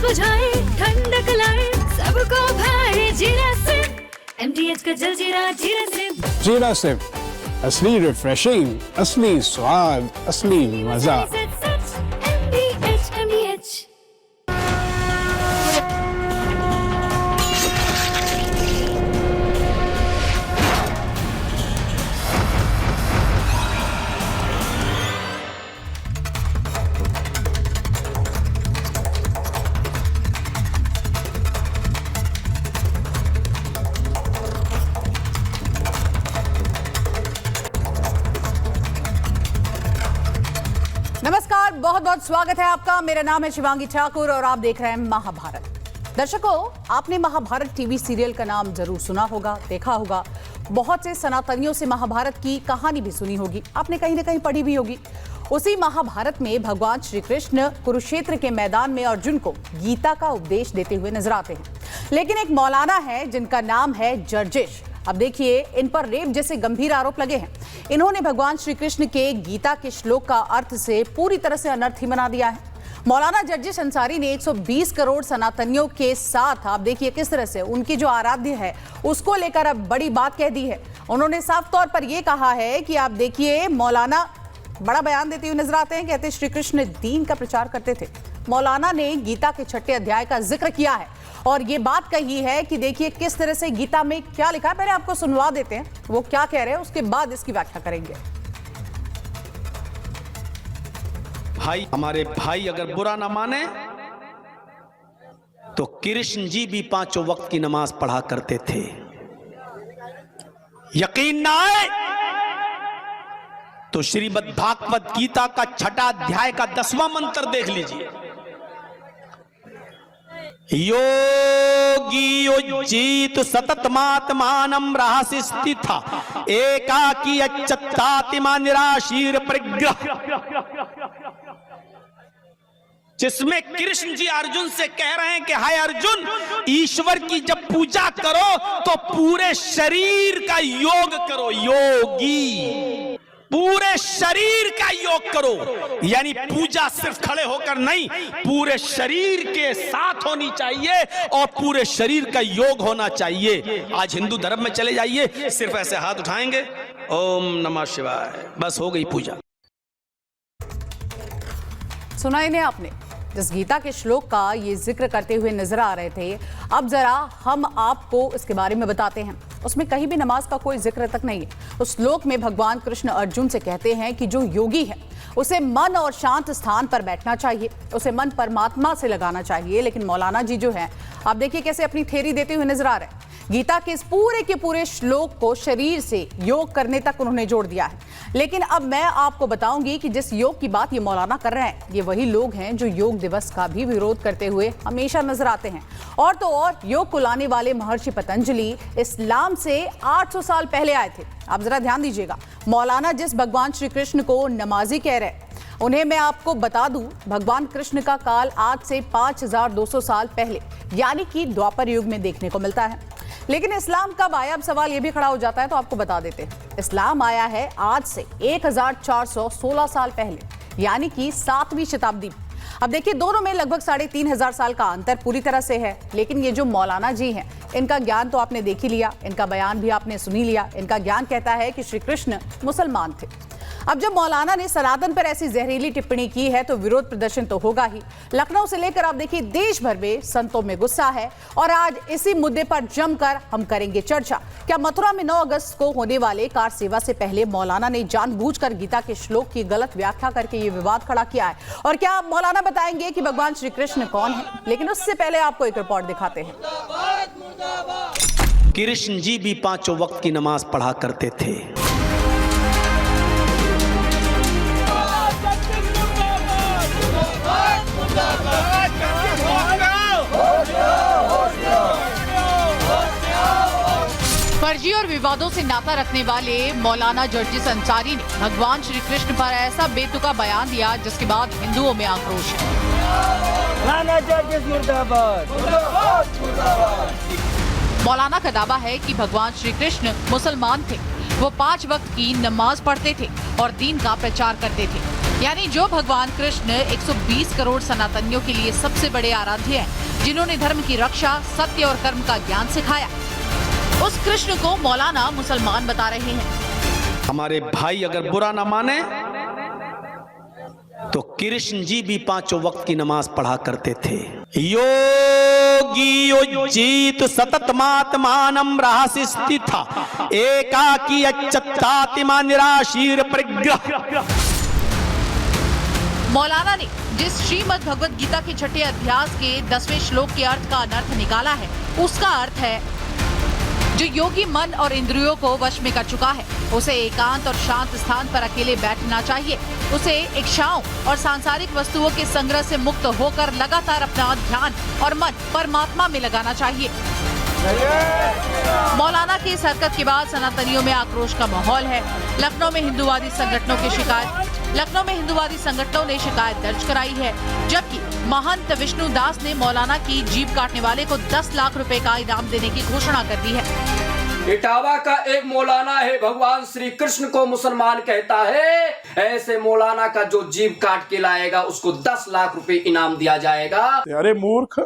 बुझाए, ठंडक लाए, सबको भाए जीरा सिप। MTH का जलजीरा जीरा सिप। जीरा सिप, असली रिफ्रेशिंग, असली स्वाद, असली मजा। MTH। नमस्कार, बहुत बहुत स्वागत है आपका। मेरा नाम है शिवांगी ठाकुर और आप देख रहे हैं महाभारत। दर्शकों, आपने महाभारत टीवी सीरियल का नाम जरूर सुना होगा, देखा होगा। बहुत से सनातनियों से महाभारत की कहानी भी सुनी होगी, आपने कहीं ना कहीं पढ़ी भी होगी। उसी महाभारत में भगवान श्री कृष्ण कुरुक्षेत्र के मैदान में अर्जुन को गीता का उपदेश देते हुए नजर आते हैं। लेकिन एक मौलाना है जिनका नाम है जर्जिश। अब देखिए, इन पर रेप जैसे गंभीर आरोप लगे हैं। इन्होंने भगवान श्री कृष्ण के गीता के श्लोक का अर्थ से पूरी तरह से अनर्थ ही बना दिया है। मौलाना जर्जिश अंसारी ने 120 करोड़ सनातनियों के साथ, आप देखिए किस तरह से उनकी जो आराध्य है उसको लेकर अब बड़ी बात कह दी है। उन्होंने साफ तौर पर यह कहा है कि आप देखिए, मौलाना बड़ा बयान देते हुए नजर आते हैं। कहते श्री कृष्ण दीन का प्रचार करते थे। मौलाना ने गीता के 6ठे अध्याय का जिक्र किया है और ये बात कही है कि देखिए किस तरह से गीता में क्या लिखा है। पहले आपको सुनवा देते हैं वो क्या कह रहे हैं, उसके बाद इसकी व्याख्या करेंगे। भाई, हमारे भाई अगर बुरा ना माने तो कृष्ण जी भी 5 वक्त की नमाज पढ़ा करते थे। यकीन ना आए तो श्रीमद् भागवत गीता का 6ठा अध्याय का 10वां मंत्र देख लीजिए। योगी उज्जीत सततमात्मानं रहसि स्थिता एकाकी अच्युतात्मा निराशीर परिग्रह। जिसमें कृष्ण जी अर्जुन से कह रहे हैं कि हाय अर्जुन, ईश्वर की जब पूजा करो तो पूरे शरीर का योग करो। योगी, पूरे शरीर का योग करो, यानी पूजा सिर्फ खड़े होकर नहीं, पूरे शरीर के साथ होनी चाहिए और पूरे शरीर का योग होना चाहिए। आज हिंदू धर्म में चले जाइए, सिर्फ ऐसे हाथ उठाएंगे, ओम नमः शिवाय, बस हो गई पूजा। सुना इन्हें आपने, जिस गीता के श्लोक का ये जिक्र करते हुए नजर आ रहे थे। अब जरा हम आपको इसके बारे में बताते हैं। उसमें कहीं भी नमाज का कोई जिक्र तक नहीं है। उस श्लोक में भगवान कृष्ण अर्जुन से कहते हैं कि जो योगी है उसे मन और शांत स्थान पर बैठना चाहिए, उसे मन परमात्मा से लगाना चाहिए। लेकिन मौलाना जी जो है, आप देखिए कैसे अपनी थ्योरी देते हुए नजर आ रहे हैं। गीता के इस पूरे के पूरे श्लोक को शरीर से योग करने तक उन्होंने जोड़ दिया है। लेकिन अब मैं आपको बताऊंगी कि जिस योग की बात ये मौलाना कर रहे हैं, ये वही लोग हैं जो योग दिवस का भी विरोध करते हुए हमेशा नजर आते हैं। और तो और, योग को लाने वाले महर्षि पतंजलि इस्लाम से 800 साल पहले आए थे। आप जरा ध्यान दीजिएगा, मौलाना जिस भगवान श्री कृष्ण को नमाजी कह रहे हैं, उन्हें मैं आपको बता दूं, भगवान कृष्ण का काल आज से 5200 साल पहले यानी कि द्वापर युग में देखने को मिलता है। लेकिन इस्लाम कब आया, अब सवाल यह भी खड़ा हो जाता है, तो आपको बता देते हैं। इस्लाम आया है आज से 1416 साल पहले, यानी कि 7वीं शताब्दी में। अब देखिए, दोनों में लगभग 3500 साल का अंतर पूरी तरह से है। लेकिन ये जो मौलाना जी हैं, इनका ज्ञान तो आपने देख ही लिया, इनका बयान भी आपने सुनी लिया। इनका ज्ञान कहता है कि श्री कृष्ण मुसलमान थे। अब जब मौलाना ने सनातन पर ऐसी जहरीली टिप्पणी की है तो विरोध प्रदर्शन तो होगा ही। लखनऊ से लेकर आप देखिए देश भर में संतों में गुस्सा है और आज इसी मुद्दे पर जमकर हम करेंगे चर्चा। क्या मथुरा में 9 अगस्त को होने वाले कार सेवा से पहले मौलाना ने जानबूझकर गीता के श्लोक की गलत व्याख्या करके ये विवाद खड़ा किया है? और क्या मौलाना बताएंगे कि भगवान श्री कृष्ण कौन है? लेकिन उससे पहले आपको एक रिपोर्ट दिखाते हैं। कृष्ण जी भी 5 वक्त की नमाज पढ़ा करते थे। फर्जी और विवादों से नाता रखने वाले मौलाना जर्जिश अंसारी ने भगवान श्री कृष्ण पर ऐसा बेतुका बयान दिया जिसके बाद हिंदुओं में आक्रोश है। मौलाना का दावा है कि भगवान श्री कृष्ण मुसलमान थे। वो 5 वक्त की नमाज पढ़ते थे और दीन का प्रचार करते थे। यानी जो भगवान कृष्ण 120 करोड़ सनातनियों के लिए सबसे बड़े आराध्य हैं, जिन्होंने धर्म की रक्षा, सत्य और कर्म का ज्ञान सिखाया, उस कृष्ण को मौलाना मुसलमान बता रहे हैं। हमारे भाई अगर बुरा ना माने तो कृष्ण जी भी 5 वक्त की नमाज पढ़ा करते थे। योगी उज्जीत सततमात्मानं रहस्य स्थिता एकाकी अच्युतात्मा निराशीर परिग्रह। मौलाना ने जिस श्रीमद् भगवत गीता के छठे अध्याय के 10वें श्लोक के अर्थ का अनर्थ निकाला है, उसका अर्थ है जो योगी मन और इंद्रियों को वश में कर चुका है, उसे एकांत और शांत स्थान पर अकेले बैठना चाहिए। उसे इच्छाओं और सांसारिक वस्तुओं के संग्रह से मुक्त होकर लगातार अपना ध्यान और मन परमात्मा में लगाना चाहिए। मौलाना की इस हरकत के बाद सनातनियों में आक्रोश का माहौल है। लखनऊ में हिंदूवादी संगठनों ने शिकायत दर्ज कराई है, जबकि महंत विष्णु दास ने मौलाना की जीभ काटने वाले को 10 लाख रुपए का इनाम देने की घोषणा कर दी है। इटावा का एक मौलाना है, भगवान श्री कृष्ण को मुसलमान कहता है। ऐसे मौलाना का जो जीभ काट के लाएगा उसको 10 लाख रुपए इनाम दिया जाएगा। अरे मूर्ख,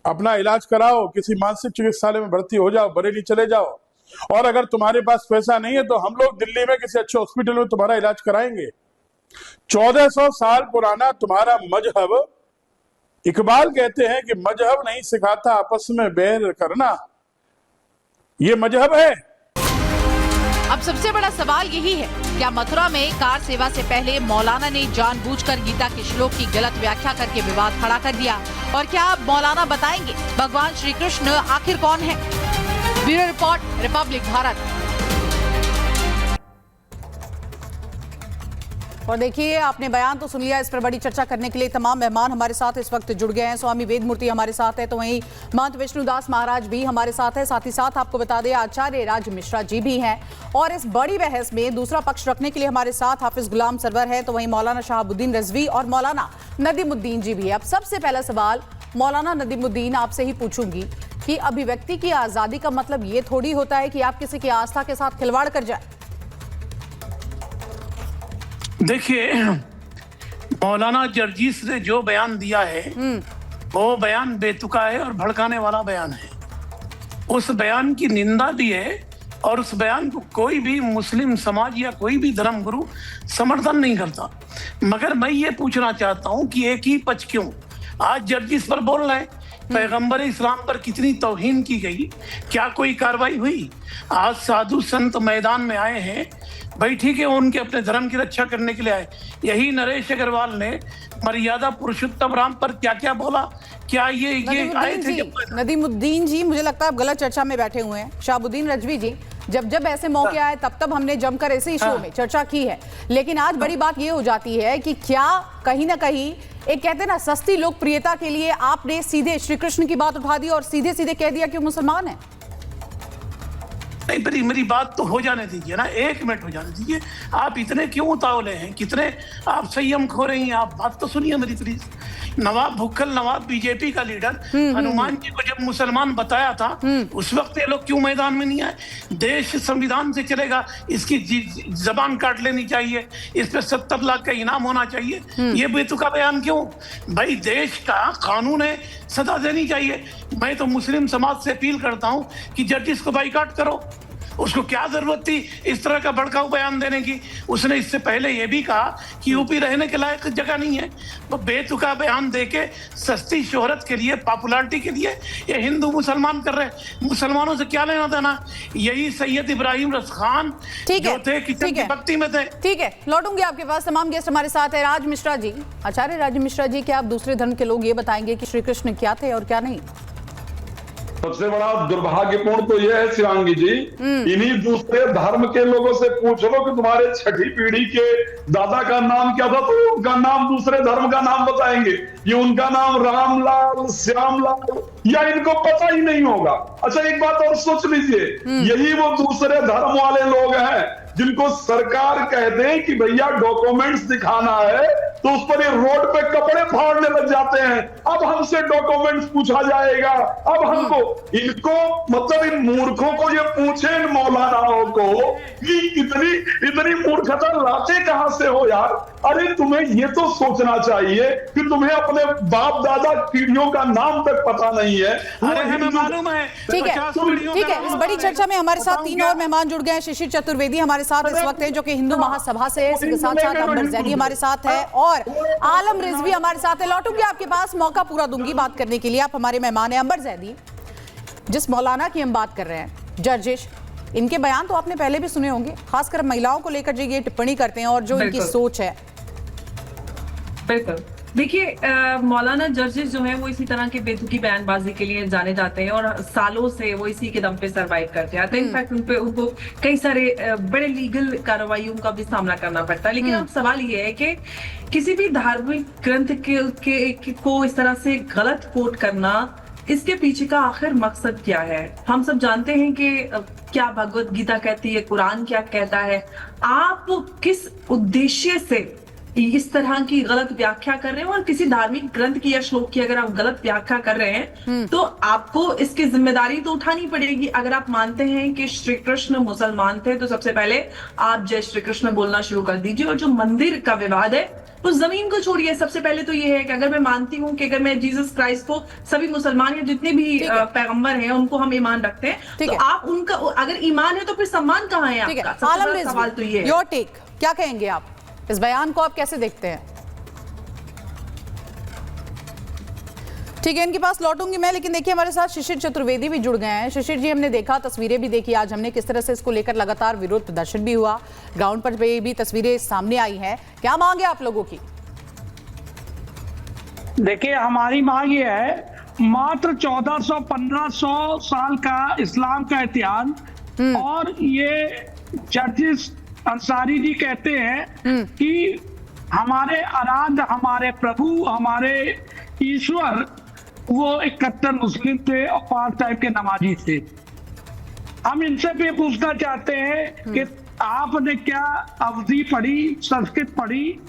अपना इलाज कराओ, किसी मानसिक चिकित्सालय में भर्ती हो जाओ, बरेली चले जाओ। और अगर तुम्हारे पास पैसा नहीं है तो हम लोग दिल्ली में किसी अच्छे हॉस्पिटल में तुम्हारा इलाज कराएंगे। 1400 साल पुराना तुम्हारा मजहब, इकबाल कहते हैं कि मजहब नहीं सिखाता आपस में बैर करना, ये मजहब है। अब सबसे बड़ा सवाल यही है, क्या मथुरा में कार सेवा से पहले मौलाना ने जानबूझकर गीता के श्लोक की गलत व्याख्या करके विवाद खड़ा कर दिया? और क्या अब मौलाना बताएंगे भगवान श्री कृष्ण आखिर कौन है? Bureau report, Republic Bharat. और देखिए, आपने बयान तो सुन लिया। इस पर बड़ी चर्चा करने के लिए तमाम मेहमान हमारे साथ इस वक्त जुड़ गए हैं। स्वामी वेदमूर्ति हमारे साथ है, तो वहीं महंत विष्णुदास महाराज भी हमारे साथ है। साथ ही साथ आपको बता दें, आचार्य राज मिश्रा जी भी हैं। और इस बड़ी बहस में दूसरा पक्ष रखने के लिए हमारे साथ हाफिज गुलाम सरवर है, तो वहीं मौलाना शहाबुद्दीन रिजवी और मौलाना नदीमुद्दीन जी भी है। अब सबसे पहला सवाल मौलाना नदीमुद्दीन आपसे ही पूछूंगी कि अभिव्यक्ति की आजादी का मतलब ये थोड़ी होता है कि आप किसी की आस्था के साथ खिलवाड़ कर जाए। देखिए, मौलाना जर्जीस ने जो बयान दिया है वो बयान बेतुका है और भड़काने वाला बयान है। उस बयान की निंदा भी है और उस बयान को कोई भी मुस्लिम समाज या कोई भी धर्मगुरु समर्थन नहीं करता। मगर मैं ये पूछना चाहता हूँ कि एक ही पक्ष क्यों आज जर्जीस पर बोल रहे हैं? पैगंबर इस्लाम पर कितनी तौहीन की गई, क्या कोई कार्रवाई हुई? आज साधु संत मैदान में आए हैं, भाई ठीक है, उनके अपने धर्म की रक्षा करने के लिए आए। यही नरेश अग्रवाल ने मर्यादा पुरुषोत्तम राम पर क्या क्या बोला? क्या ये आए थे? नदीमुद्दीन जी, मुझे लगता है आप गलत चर्चा में बैठे हुए हैं। शहाबुद्दीन रिजवी जी, जब ऐसे मौके आए तब हमने जमकर ऐसे इशू में चर्चा की है। लेकिन आज बड़ी बात ये हो जाती है कि क्या कहीं ना कहीं एक कहते हैं ना सस्ती लोकप्रियता के लिए आपने सीधे श्री कृष्ण की बात उठा दी और सीधे सीधे कह दिया कि वो मुसलमान है। नहीं, मेरी बात तो हो जाने दीजिए ना, 1 मिनट हो जाने दीजिए। आप इतने क्यों उतावले हैं, कितने आप संयम खो रही हैं? आप बात तो सुनिए मेरी please. Nawab Bhukkal Nawab BJP का लीडर हनुमान जी को जब मुसलमान बताया था, उस वक्त ये लोग क्यों मैदान में नहीं आए? देश संविधान से चलेगा, इसकी जबान काट लेनी चाहिए, इस पे 70 लाख का इनाम होना चाहिए। ये बेतुका बयान क्यों? भाई देश का कानून है, सजा देनी चाहिए। मैं तो मुस्लिम समाज से अपील करता हूँ कि जस्टिस को बाइकआउट करो। उसको क्या जरूरत थी इस तरह का भड़काऊ बयान देने की? उसने इससे पहले यह भी कहा कि यूपी रहने के लायक जगह नहीं है। तो बेतुका बयान देके सस्ती शोहरत के लिए, पॉपुलैरिटी के लिए ये हिंदू मुसलमान कर रहे हैं। मुसलमानों से क्या लेना देना? यही सैयद इब्राहिम रस खान जो थे किचन की बत्ती में थे। ठीक है, लौटूंगी आपके पास। तमाम गेस्ट हमारे साथ है। राज मिश्रा जी, आचार्य राज मिश्रा जी, क्या आप दूसरे धर्म के लोग ये बताएंगे कि श्री कृष्ण क्या थे और क्या नहीं? सबसे बड़ा दुर्भाग्यपूर्ण तो यह है शिवांगी जी, इन्हीं दूसरे धर्म के लोगों से पूछ लो कि तुम्हारे छठी पीढ़ी के दादा का नाम क्या था, तो उनका नाम दूसरे धर्म का नाम बताएंगे। ये उनका नाम रामलाल, श्यामलाल, या इनको पता ही नहीं होगा। अच्छा, एक बात और सोच लीजिए, यही वो दूसरे धर्म वाले लोग हैं जिनको सरकार कह दे कि भैया डॉक्यूमेंट्स दिखाना है तो उस पर ये रोड पे कपड़े फाड़ने लग जाते हैं। अब हमसे डॉक्यूमेंट्स पूछा जाएगा, अब हमको इनको मतलब इन मूर्खों को ये पूछे, इन मौलानाओं को कि इतनी मूर्खता लाते कहां से हो यार। अरे तुम्हें ये तो सोचना चाहिए कि तुम्हें अपने बाप दादा पीढ़ियों का नाम तक पता नहीं है। अरे हमें मालूम है। ठीक है, ठीक है। इस बड़ी चर्चा में हमारे साथ 3 और मेहमान जुड़ गए हैं। शिशिर चतुर्वेदी हमारे साथ इस वक्त है, जो कि हिंदू महासभा से है। इसके साथ साथ अंबर जैदी हमारे साथ है और आलम रिजवी हमारे साथ है। लौटूंगी आपके पास, मौका पूरा दूंगी बात करने के लिए। आप हमारे मेहमान हैं। अंबर जैदी, जिस मौलाना की हम बात कर रहे हैं, जर्जिश, इनके बयान तो आपने पहले भी सुने होंगे, खासकर महिलाओं को लेकर जो ये टिप्पणी करते हैं और जो इनकी सोच है। बिल्कुल, देखिए मौलाना जर्जिस जो है वो इसी तरह के बेतुकी बयानबाजी के लिए जाने जाते हैं और सालों से वो इसी के दम पे सरवाइव करते आते हैं। इनफैक्ट उनको कई सारे बड़े लीगल कार्रवाइयों का भी सामना करना पड़ता है। लेकिन अब सवाल ये है कि किसी भी धार्मिक ग्रंथ को इस तरह से गलत कोट करना, इसके पीछे का आखिर मकसद क्या है? हम सब जानते हैं कि क्या भगवत गीता कहती है, कुरान क्या कहता है। आप किस उद्देश्य से इस तरह की गलत व्याख्या कर रहे हैं? और किसी धार्मिक ग्रंथ की या श्लोक की अगर आप गलत व्याख्या कर रहे हैं तो आपको इसकी जिम्मेदारी तो उठानी पड़ेगी। अगर आप मानते हैं कि श्री कृष्ण मुसलमान थे तो सबसे पहले आप जय श्री कृष्ण बोलना शुरू कर दीजिए। और जो मंदिर का विवाद है उस जमीन को छोड़िए। सबसे पहले तो ये है कि अगर मैं मानती हूँ कि अगर मैं जीसस क्राइस्ट को, सभी मुसलमान या जितने भी पैगंबर हैं उनको हम ईमान रखते हैं, तो आप उनका अगर ईमान है तो फिर सम्मान कहाँ है आपका? सबसे बड़ा सवाल तो ये है। योर टेक, क्या कहेंगे आप इस बयान को, आप कैसे देखते हैं? ठीक है, इनके पास लौटूंगी मैं, लेकिन देखिए हमारे साथ शिशिर चतुर्वेदी भी जुड़ गए हैं। शिशिर जी, हमने देखा, तस्वीरें भी देखी आज हमने, किस तरह से इसको लेकर लगातार विरोध प्रदर्शन भी हुआ, ग्राउंड पर भी तस्वीरें सामने आई हैं। क्या मांग है आप लोगों की? देखिए, हमारी मांग ये है, मात्र 1400-1500 साल का इस्लाम का इतिहास, और ये जर्जिस अंसारी जी कहते हैं कि हमारे आराध्य, हमारे प्रभु, हमारे ईश्वर वो एक कट्टर मुस्लिम थे और 5 टाइप के नमाजी थे। हम इनसे भी पूछना चाहते हैं कि आपने क्या अवधि पढ़ी, संस्कृत पढ़ी,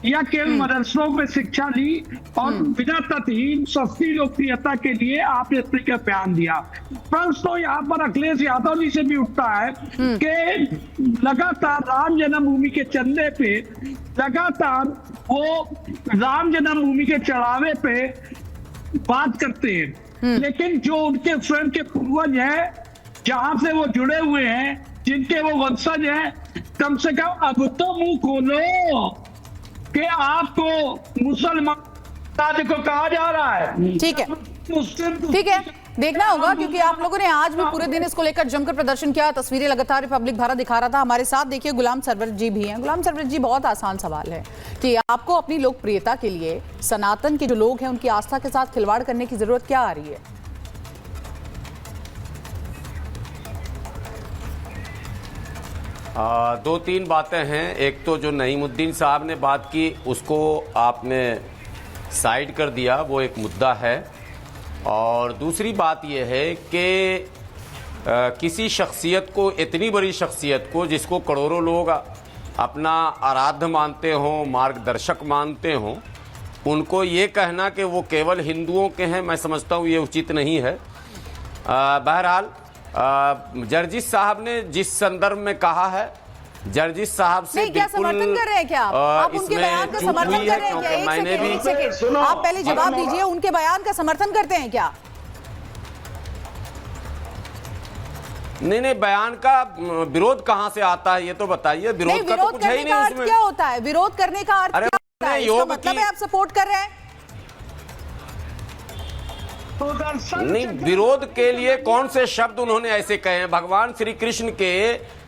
या केवल मदरसों में शिक्षा ली और बिना तथहीन सस्ती लोकप्रियता के लिए आप इस तरीके का बयान दिया? प्रश्न तो यहाँ पर अखिलेश यादव जी से भी उठता है कि लगातार राम जन्मभूमि के चंदे पे, लगातार वो राम जन्मभूमि के चढ़ावे पे बात करते हैं, लेकिन जो उनके स्वयं के पूर्वज हैं, जहां से वो जुड़े हुए हैं, जिनके वो वंशज हैं, कम से कम अब तो मुंह खोलो कि आपको मुसलमान को कहा जा रहा है। ठीक है, ठीक है, देखना होगा, क्योंकि आप लोगों ने आज भी पूरे दिन इसको लेकर जमकर प्रदर्शन किया। तस्वीरें लगातार रिपब्लिक भारत दिखा रहा था। हमारे साथ देखिए गुलाम सरवर जी भी हैं। गुलाम सरवर जी, बहुत आसान सवाल है कि आपको अपनी लोकप्रियता के लिए सनातन के जो लोग हैं उनकी आस्था के साथ खिलवाड़ करने की जरूरत क्या आ रही है? दो तीन बातें हैं। एक तो जो नईमुद्दीन साहब ने बात की उसको आपने साइड कर दिया, वो एक मुद्दा है। और दूसरी बात यह है कि किसी शख्सियत को, इतनी बड़ी शख्सियत को जिसको करोड़ों लोग अपना आराध्य मानते हों, मार्गदर्शक मानते हों, उनको ये कहना कि वो केवल हिंदुओं के हैं, मैं समझता हूँ ये उचित नहीं है। बहरहाल जर्जिस साहब ने जिस संदर्भ में कहा है, जर्जिस साहब से क्या समर्थन कर रहे हैं क्या आप? उनके बयान का समर्थन कर रहे हैं क्या? एक सेकंड, आप पहले जवाब दीजिए, उनके बयान का समर्थन करते हैं क्या? नहीं, बयान का विरोध कहां से आता है ये तो बताइए। विरोध का तो कुछ है ही नहीं उसमें। क्या होता है विरोध करने का अर्थ? क्या है? इसका मतलब है आप सपोर्ट कर रहे हैं? नहीं, विरोध के लिए कौन से शब्द उन्होंने ऐसे कहे हैं? भगवान श्री कृष्ण के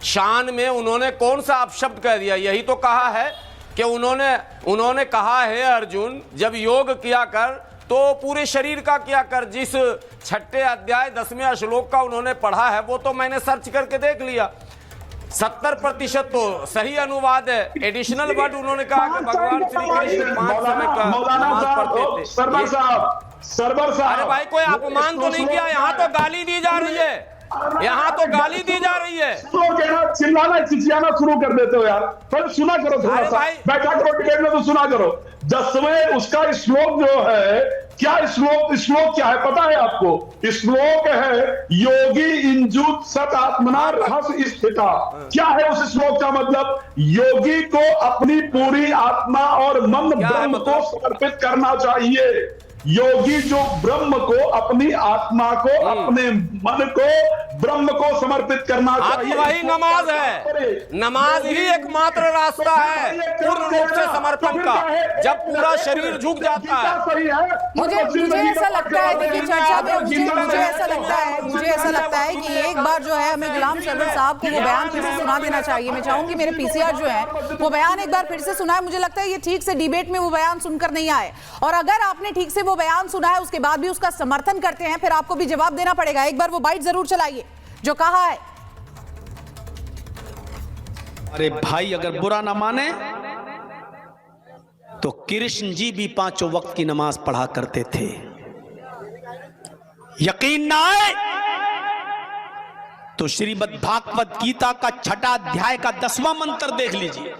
शान में उन्होंने कौन सा अपशब्द कह दिया? यही तो कहा है कि उन्होंने कहा है, अर्जुन जब योग किया कर तो पूरे शरीर का किया कर। जिस 6 अध्याय 10वें श्लोक का उन्होंने पढ़ा है वो तो मैंने सर्च करके देख लिया। 70% तो सही अनुवाद है। एडिशनल वर्ड उन्होंने कहा कि भगवान श्री कृष्ण 5 समय का नमाज पढ़ते थे। सरवर साहब, अरे भाई, कोई अपमान तो नहीं किया, यहाँ तो गाली दी जा रही है। यहाँ तो गाली दी जा रही है। लोग चिल्लाना चिचियाना शुरू कर देते हो यार, पर सुना करो थोड़ा सा, बैठा करो डिबेट में तो सुना करो। 10वें उसका श्लोक जो है, क्या श्लोक क्या है पता है आपको? श्लोक है योगी इंजुत सत आत्मना रहस स्थिता। क्या है उस श्लोक का मतलब? योगी को अपनी पूरी आत्मा और मन ब्रह्म को समर्पित करना चाहिए। योगी जो ब्रह्म को, अपनी आत्मा को, अपने मन को ब्रह्म को समर्पित करना चाहिए। वही नमाज है। नमाज ही एकमात्र रास्ता है पूर्ण रूप से समर्पण का, जब पूरा शरीर झुक जाता है। मुझे ऐसा लगता है, देखिए चर्चा में मुझे ऐसा लगता है कि एक बार जो है हमें गुलाम सरवर साहब को वो बयान फिर से सुना देना चाहिए। मैं चाहूंगी मेरे पीसीआर जो है वो बयान एक बार फिर से सुनाए। मुझे लगता है ये ठीक से डिबेट में वो बयान सुनकर नहीं आए, और अगर आपने ठीक से वो बयान सुना है उसके बाद भी उसका समर्थन करते हैं, फिर आपको भी जवाब देना पड़ेगा। एक बार वो बाइट जरूर चलाइए जो कहा है। अरे भाई, अगर बुरा ना माने तो कृष्ण जी भी 5 वक्त की नमाज पढ़ा करते थे। यकीन ना आए तो श्रीमद् भागवत गीता का 6वां अध्याय का 10वां मंत्र देख लीजिए।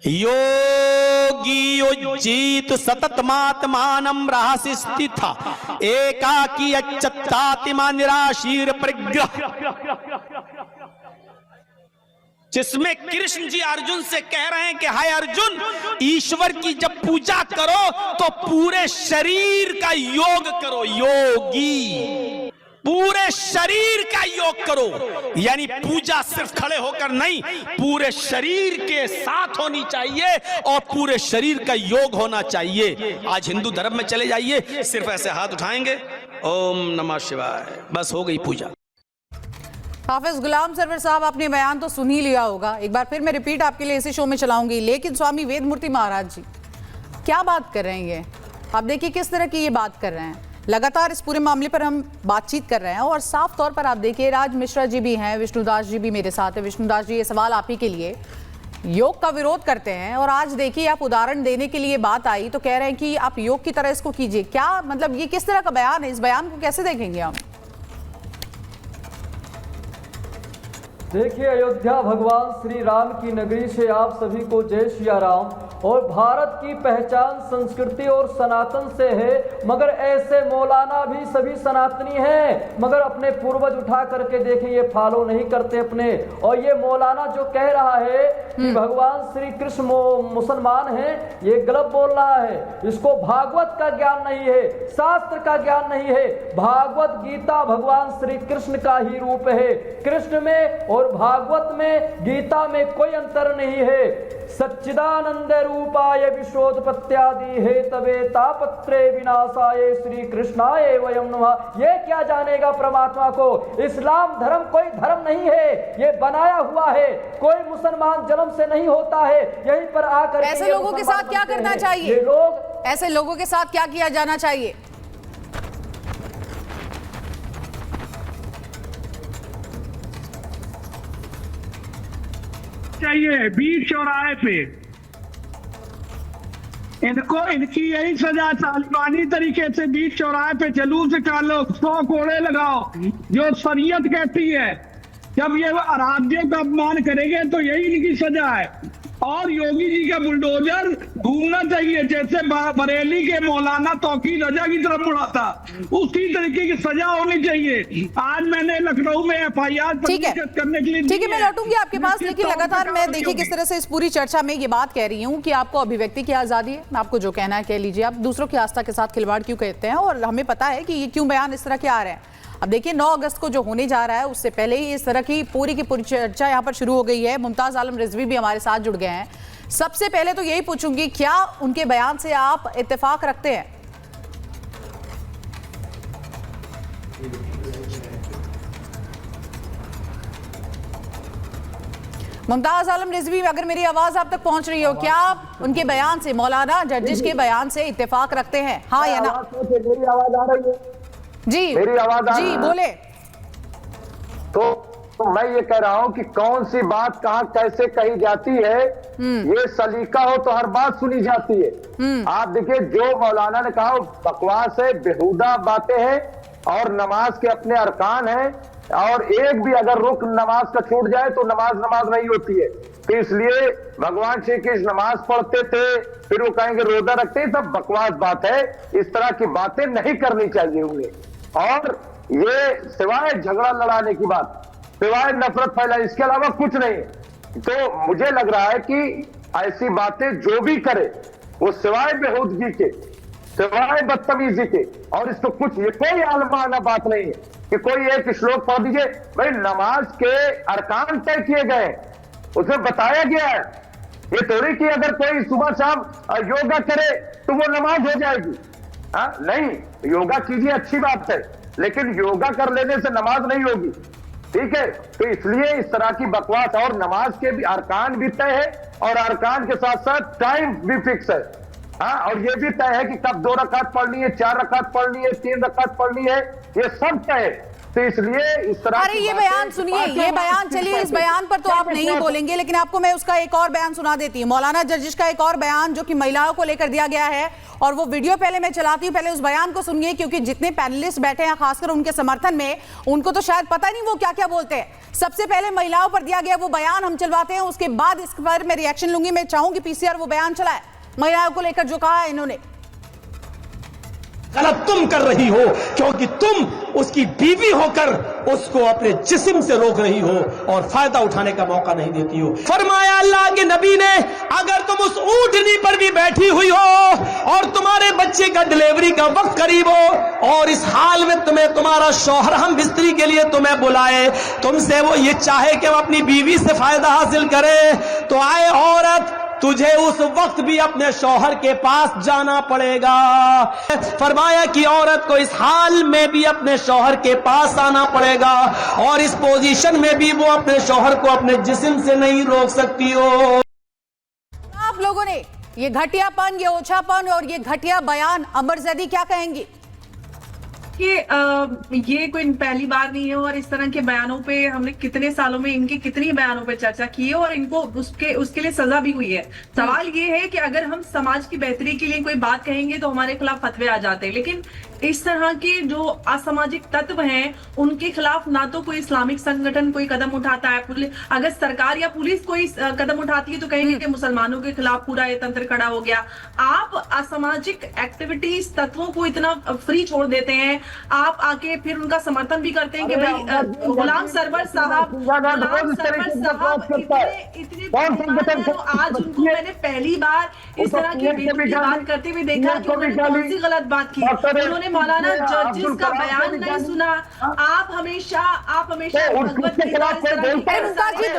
योगी युज्जीत सततमात्मानं रहसि स्थितः एकाकी अच्युतात्मा निराशीर परिग्रह। जिसमें कृष्ण जी अर्जुन से कह रहे हैं कि हाय अर्जुन, ईश्वर की जब पूजा करो तो पूरे शरीर का योग करो। योगी पूरे शरीर का योग करो, यानी पूजा सिर्फ खड़े होकर नहीं, पूरे शरीर के साथ होनी चाहिए और पूरे शरीर का योग होना चाहिए। आज हिंदू धर्म में चले जाइए, सिर्फ ऐसे हाथ उठाएंगे, ओम नमः शिवाय, बस हो गई पूजा। हाफिज गुलाम सरवर साहब, आपने बयान तो सुन ही लिया होगा। एक बार फिर मैं रिपीट आपके लिए इसी शो में चलाऊंगी। लेकिन स्वामी वेदमूर्ति महाराज जी क्या बात कर रहे हैं ये? आप देखिए किस तरह की ये बात कर रहे हैं। लगातार इस पूरे मामले पर हम बातचीत कर रहे हैं और साफ तौर पर आप देखिए राज मिश्रा जी भी हैं, विष्णुदास जी भी मेरे साथ है। विष्णुदास जी, ये सवाल आप ही के लिए। योग का विरोध करते हैं और आज देखिए आप उदाहरण देने के लिए बात आई तो कह रहे हैं कि आप योग की तरह इसको कीजिए। क्या मतलब ये किस तरह का बयान है? इस बयान को कैसे देखेंगे हम? देखिए, अयोध्या भगवान श्री राम की नगरी से आप सभी को जय सिया राम। और भारत की पहचान संस्कृति और सनातन से है, मगर ऐसे मौलाना भी सभी सनातनी हैं, मगर अपने पूर्वज उठा करके देखें ये फॉलो नहीं करते अपने। और ये मौलाना जो कह रहा है कि भगवान श्री कृष्ण मुसलमान हैं, ये गलत बोल रहा है। इसको भागवत का ज्ञान नहीं है, शास्त्र का ज्ञान नहीं है। भागवत गीता भगवान श्री कृष्ण का ही रूप है। कृष्ण में और भागवत में, गीता में कोई अंतर नहीं है। सच्चिदानंद रूपाय विश्वोत्पत्त्यादि हेतवे तापत्रे विनाशाय श्री कृष्णाय वयं नमः। ये क्या जानेगा परमात्मा को? इस्लाम धर्म कोई धर्म नहीं है, ये बनाया हुआ है। कोई मुसलमान जन्म से नहीं होता है, यहीं पर आकर ऐसे लोगों के साथ क्या करना चाहिए? ऐसे लोगों के साथ क्या किया जाना चाहिए? चाहिए बीच चौराहे पे इनको, इनकी यही सजा, तालिबानी तरीके से बीच चौराहे पे जुलूस निकालो, 100 कोड़े लगाओ, जो शरीयत कहती है। जब ये आराध्यों का अपमान करेंगे तो यही इनकी सजा है। और योगी जी का बुलडोजर घूमना चाहिए, जैसे बरेली के मौलाना तौकीर रजा की तरफ मुड़ा था, उसी तरीके की सजा होनी चाहिए। आज मैंने लखनऊ में FIR करने के लिए, ठीक है, मैं लौटूंगी आपके पास। लेकिन लगातार मैं देखिए किस तरह से इस पूरी चर्चा में ये बात कह रही हूँ कि आपको अभिव्यक्ति की आजादी है, आपको जो कहना है कह लीजिए। आप दूसरों की आस्था के साथ खिलवाड़ क्यों कहते हैं? और हमें पता है कि ये क्यों बयान इस तरह के आ रहे हैं। अब देखिए 9 अगस्त को जो होने जा रहा है उससे पहले ही इस तरह की पूरी चर्चा यहाँ पर शुरू हो गई है। मुमताज आलम रिजवी भी हमारे साथ जुड़ गए हैं। सबसे पहले तो यही पूछूंगी, क्या उनके बयान से आप इत्तेफाक रखते हैं? मुमताज आलम रिजवी, अगर मेरी आवाज आप तक पहुंच रही हो, क्या आप उनके बयान से, मौलाना जर्जिश के बयान से इत्तेफाक रखते हैं, हाँ या ना? मेरी आवाज आ रही है? जी, मेरी आवाज आ रही है? जी बोले। तो मैं ये कह रहा हूं कि कौन सी बात कहां कैसे कही जाती है, ये सलीका हो तो हर बात सुनी जाती है। आप देखिए, जो मौलाना ने कहा बकवास है, बेहुदा बातें हैं, और नमाज के अपने अरकान हैं, और एक भी अगर रुक नमाज का छूट जाए तो नमाज नहीं होती है। तो इसलिए भगवान श्री कृष्ण नमाज पढ़ते थे, फिर वो कहेंगे रोजा रखते, सब बकवास बात है। इस तरह की बातें नहीं करनी चाहिए उन्हें। और ये सिवाय झगड़ा लड़ाने की बात, सिवाय नफरत फैलाने, इसके अलावा कुछ नहीं है। तो मुझे लग रहा है कि ऐसी बातें जो भी करे वो सिवाय बेहूदगी के, सिवाय बदतमीजी के, और इसको कुछ ये कोई आलमाना बात नहीं है कि कोई एक श्लोक पढ़ दीजिए। भाई नमाज के अरकान तय किए गए, उसमें बताया गया है। ये थोड़ी कि अगर कोई सुबह शाम योगा करे तो वो नमाज हो जाएगी। नहीं, योगा कीजिए, अच्छी बात है, लेकिन योगा कर लेने से नमाज नहीं होगी, ठीक है। तो इसलिए इस तरह की बकवास, और नमाज के भी अरकान भी तय है और अरकान के साथ साथ टाइम भी फिक्स है। और ये भी तय है कि कब 2 रकात पढ़नी है, 4 रकात पढ़नी है, 3 रकात पढ़नी है, ये सब तय है। तो इसलिए इस तरह अरे ये बयान सुनिए, ये बयान, चलिए इस बयान पर तो आप नहीं बोलेंगे, लेकिन आपको मैं उसका एक और बयान सुना देती हूँ। मौलाना जर्जिश का एक और बयान जो कि महिलाओं को लेकर दिया गया है, और वो वीडियो पहले मैं चलाती हूँ, पहले उस बयान को सुनिए, क्योंकि जितने पैनलिस्ट बैठे हैं खासकर उनके समर्थन में, उनको तो शायद पता नहीं वो क्या क्या बोलते हैं। सबसे पहले महिलाओं पर दिया गया वो बयान हम चलवाते हैं, उसके बाद इस पर मैं रिएक्शन लूंगी। मैं चाहूंगी पीसीआर वो बयान चलाए महिलाओं को लेकर जो कहा है इन्होंने। गलत तुम कर रही हो, क्योंकि तुम उसकी बीवी होकर उसको अपने जिस्म से रोक रही हो और फायदा उठाने का मौका नहीं देती हो। फरमाया अल्लाह के नबी ने, अगर तुम उस ऊंटनी पर भी बैठी हुई हो और तुम्हारे बच्चे का डिलीवरी का वक्त करीब हो और इस हाल में तुम्हें तुम्हारा शौहर हम बिस्तरी के लिए तुम्हें बुलाए, तुमसे वो ये चाहे कि वो अपनी बीवी से फायदा हासिल करे, तो आए औरत, तुझे उस वक्त भी अपने शौहर के पास जाना पड़ेगा। फरमाया कि औरत को इस हाल में भी अपने शौहर के पास आना पड़ेगा, और इस पोजीशन में भी वो अपने शौहर को अपने जिस्म से नहीं रोक सकती हो। आप लोगों ने ये घटियापन, ये ओछापन और ये घटिया बयान, अमर जैदी क्या कहेंगी? कि ये कोई पहली बार नहीं है, और इस तरह के बयानों पे हमने कितने सालों में इनके कितनी बयानों पे चर्चा की है, और इनको उसके लिए सजा भी हुई है। सवाल ये है कि अगर हम समाज की बेहतरी के लिए कोई बात कहेंगे तो हमारे खिलाफ फतवे आ जाते हैं, लेकिन इस तरह के जो असामाजिक तत्व हैं उनके खिलाफ ना तो कोई इस्लामिक संगठन कोई कदम उठाता है, अगर सरकार या पुलिस कोई कदम उठाती है तो कहेंगे कि मुसलमानों के खिलाफ पूरा ये तंत्र खड़ा हो गया। आप असामाजिक एक्टिविटीज तत्वों को इतना फ्री छोड़ देते हैं, आप आके फिर उनका समर्थन भी करते हैं कि भाई गुलाम सरवर साहब इतने आज उनको मैंने पहली बार इस तरह की बात करते हुए देखा कि उन्होंने कौन सी गलत बात की। उन्होंने मौलाना जर्जिस का बयान नहीं सुना। आप हमेशा भगवत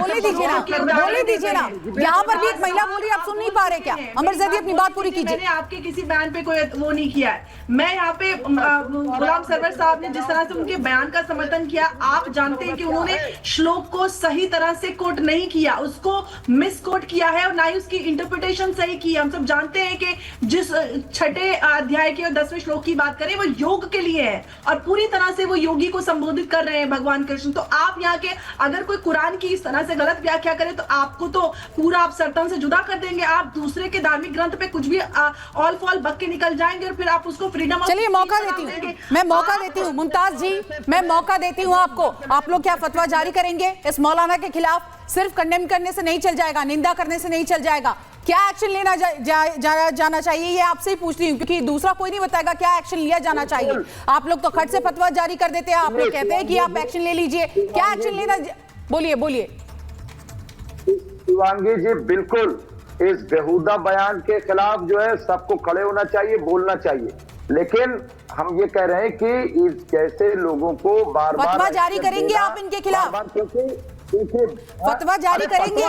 बोले दीजिए ना, यहाँ पर भी एक महिला बोल रही है, आप सुन नहीं पा रहे क्या? अमर जैदी अपनी बात पूरी कीजिए। मैंने आपके किसी बयान पे कोई वो नहीं किया है। मैं यहाँ पे गुलाम सरवर साहब ने जिस तरह से उनके बयान का समर्थन किया, आप जानते हैं कि उन्होंने श्लोक को सही तरह से कोट नहीं किया, उसको मिस कोट किया है, और ना ही उसकी इंटरप्रिटेशन सही की। हम सब जानते हैं कि जिस 6ठे अध्याय के और 10वें श्लोक की बात करें वो योग के लिए है, और पूरी तरह से वो योगी को संबोधित कर रहे हैं भगवान कृष्ण। तो आप यहाँ के अगर कोई कुरान की इस तरह से गलत व्याख्या करे तो आपको तो पूरा आप सरतन से जुदा कर देंगे। आप दूसरे के धार्मिक ग्रंथ पे कुछ भी ऑल फॉल बक के निकल जाएंगे, और फिर आप उसको फ्रीडम। चलिए मौका देती हूँ, मैं मौका देती हूँ मुमताज जी, मैं मौका देती हूँ आपको। आप लोग क्या फतवा जारी करेंगे इस मौलाना के खिलाफ? सिर्फ कंडेम करने से नहीं चल जाएगा, निंदा करने से नहीं चल जाएगा, क्या एक्शन लेना जाना चाहिए, ये आपसे ही पूछ रही हूँ, क्योंकि दूसरा कोई नहीं बताएगा क्या एक्शन लिया जाना चाहिए। आप लोग तो खट से फतवा जारी कर देते हैं, आप लोग कहते हैं कि आप एक्शन ले लीजिए, क्या एक्शन लेना? बोलिए। शिवांगी जी, बिल्कुल इस बेहुदा बयान के खिलाफ जो है सबको खड़े होना चाहिए, बोलना चाहिए, लेकिन हम ये कह रहे हैं कि इस जैसे लोगों को बार बार फतवा जारी करेंगे आप इनके खिलाफ? फतवा जारी करेंगे?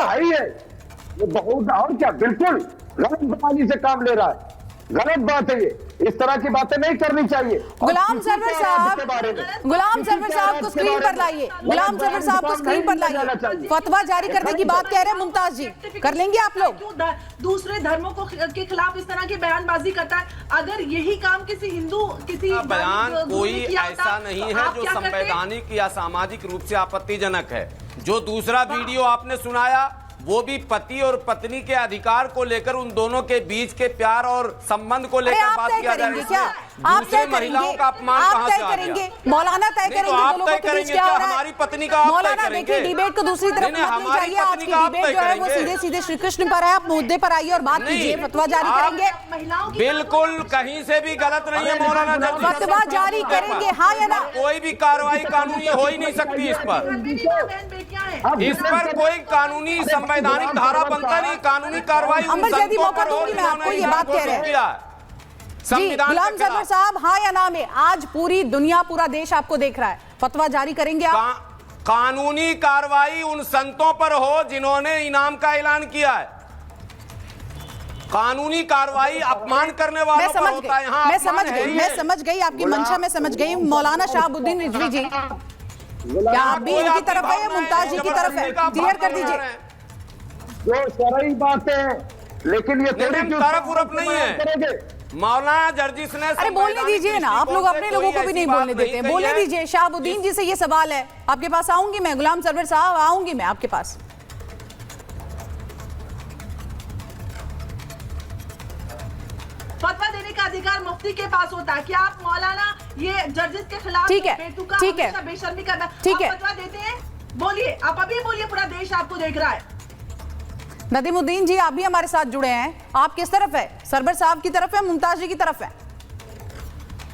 ये बहुत, और क्या, बिल्कुल गलत बयानी से काम ले रहा है, गलत बात है ये, इस तरह की बातें नहीं करनी चाहिए। गुलाम सरवर साहब को स्क्रीन पर लाइए, गुलाम सरवर साहब को स्क्रीन पर लाइए। फतवा जारी करने की बात कह रहे हैं मुमताज जी, कर लेंगे आप लोग? दूसरे धर्मों को के खिलाफ इस तरह की बयानबाजी करता है। अगर यही काम किसी हिंदू बयान कोई ऐसा नहीं है जो संवैधानिक या सामाजिक रूप से आपत्तिजनक है। जो दूसरा वीडियो आपने सुनाया वो भी पति और पत्नी के अधिकार को लेकर, उन दोनों के बीच के प्यार और संबंध को लेकर बात किया जा रहा है। आप दूसरे तय महिलाओं करेंगे, का अपमान आप कहां तय से आ करेंगे, गया? मौलाना तय नहीं, तो करेंगे आप दोनों तय के बीच करेंगे क्या क्या? हो रहा है? हमारी पत्नी का आप तय मौलाना करेंगे? देखिए, डिबेट को दूसरी तरफ नहीं, मत ले हमारी जाइए। आज पत्नी की का आप डिबेट तय जो है वो करेंगे? सीधे सीधे श्री कृष्ण पर है। आप मुद्दे पर आइए और बात नहीं, कीजिए। फतवा जारी आप करेंगे, बिल्कुल कहीं से भी गलत नहीं है मौलाना जर्जिस। फतवा जारी करेंगे, हाँ या ना? कोई भी कार्रवाई कानूनी हो ही नहीं सकती इस पर। इस पर कोई कानूनी संवैधानिक धारा बनता नहीं। कानूनी कार्रवाई उन अंबर जैदी संतों मौका पर हो दूंगी मैं आपको, जिन्होंने ये बात इनको कह रहे हैं। किया है। जी, संविधान गुलाम के सरवर खिलाफ। साहब, हाँ या ना में आज पूरी दुनिया, पूरा देश आपको देख रहा है। फतवा जारी करेंगे आप? कानूनी कार्रवाई उन संतों पर हो जिन्होंने इनाम का ऐलान किया है। कानूनी कार्रवाई अपमान करने वालों पर होता है। यहाँ मैं अपमान है ही मैं है। समझ गई आपकी मंशा, मैं समझ गई। मौलाना शहाबुद्दीन रिजवी जी, क्या आप भी इनकी तरफ है या मुमताज जी की तरफ है? क्लियर कर दीजिए। जो शरई बातें, लेकिन ये थोड़ी तरफ उरफ नहीं है। मौलाना जर्जिस ने अरे बोलने दीजिए ना, आप लोग अपने लोगों को भी नहीं बोलने देते। बोलने दीजिए। शहाबुद्दीन जी से ये सवाल है, आपके पास आऊंगी मैं। गुलाम सरवर साहब, आऊंगी मैं आपके पास। फतवा देने का अधिकार मुफ्ती के पास होता है। क्या आप मौलाना ये जर्जिस के खिलाफ ठीक है, बेतुका ठीक है, हमेशा बेशर्मी करना, ठीक है। आप फतवा देते हैं? बोलिए, आप अभी बोलिए, पूरा देश आपको देख रहा है। नदीमुद्दीन जी, आप भी हमारे साथ जुड़े हैं। आप किस तरफ है? सरवर साहब की तरफ है, मुमताज जी की तरफ है?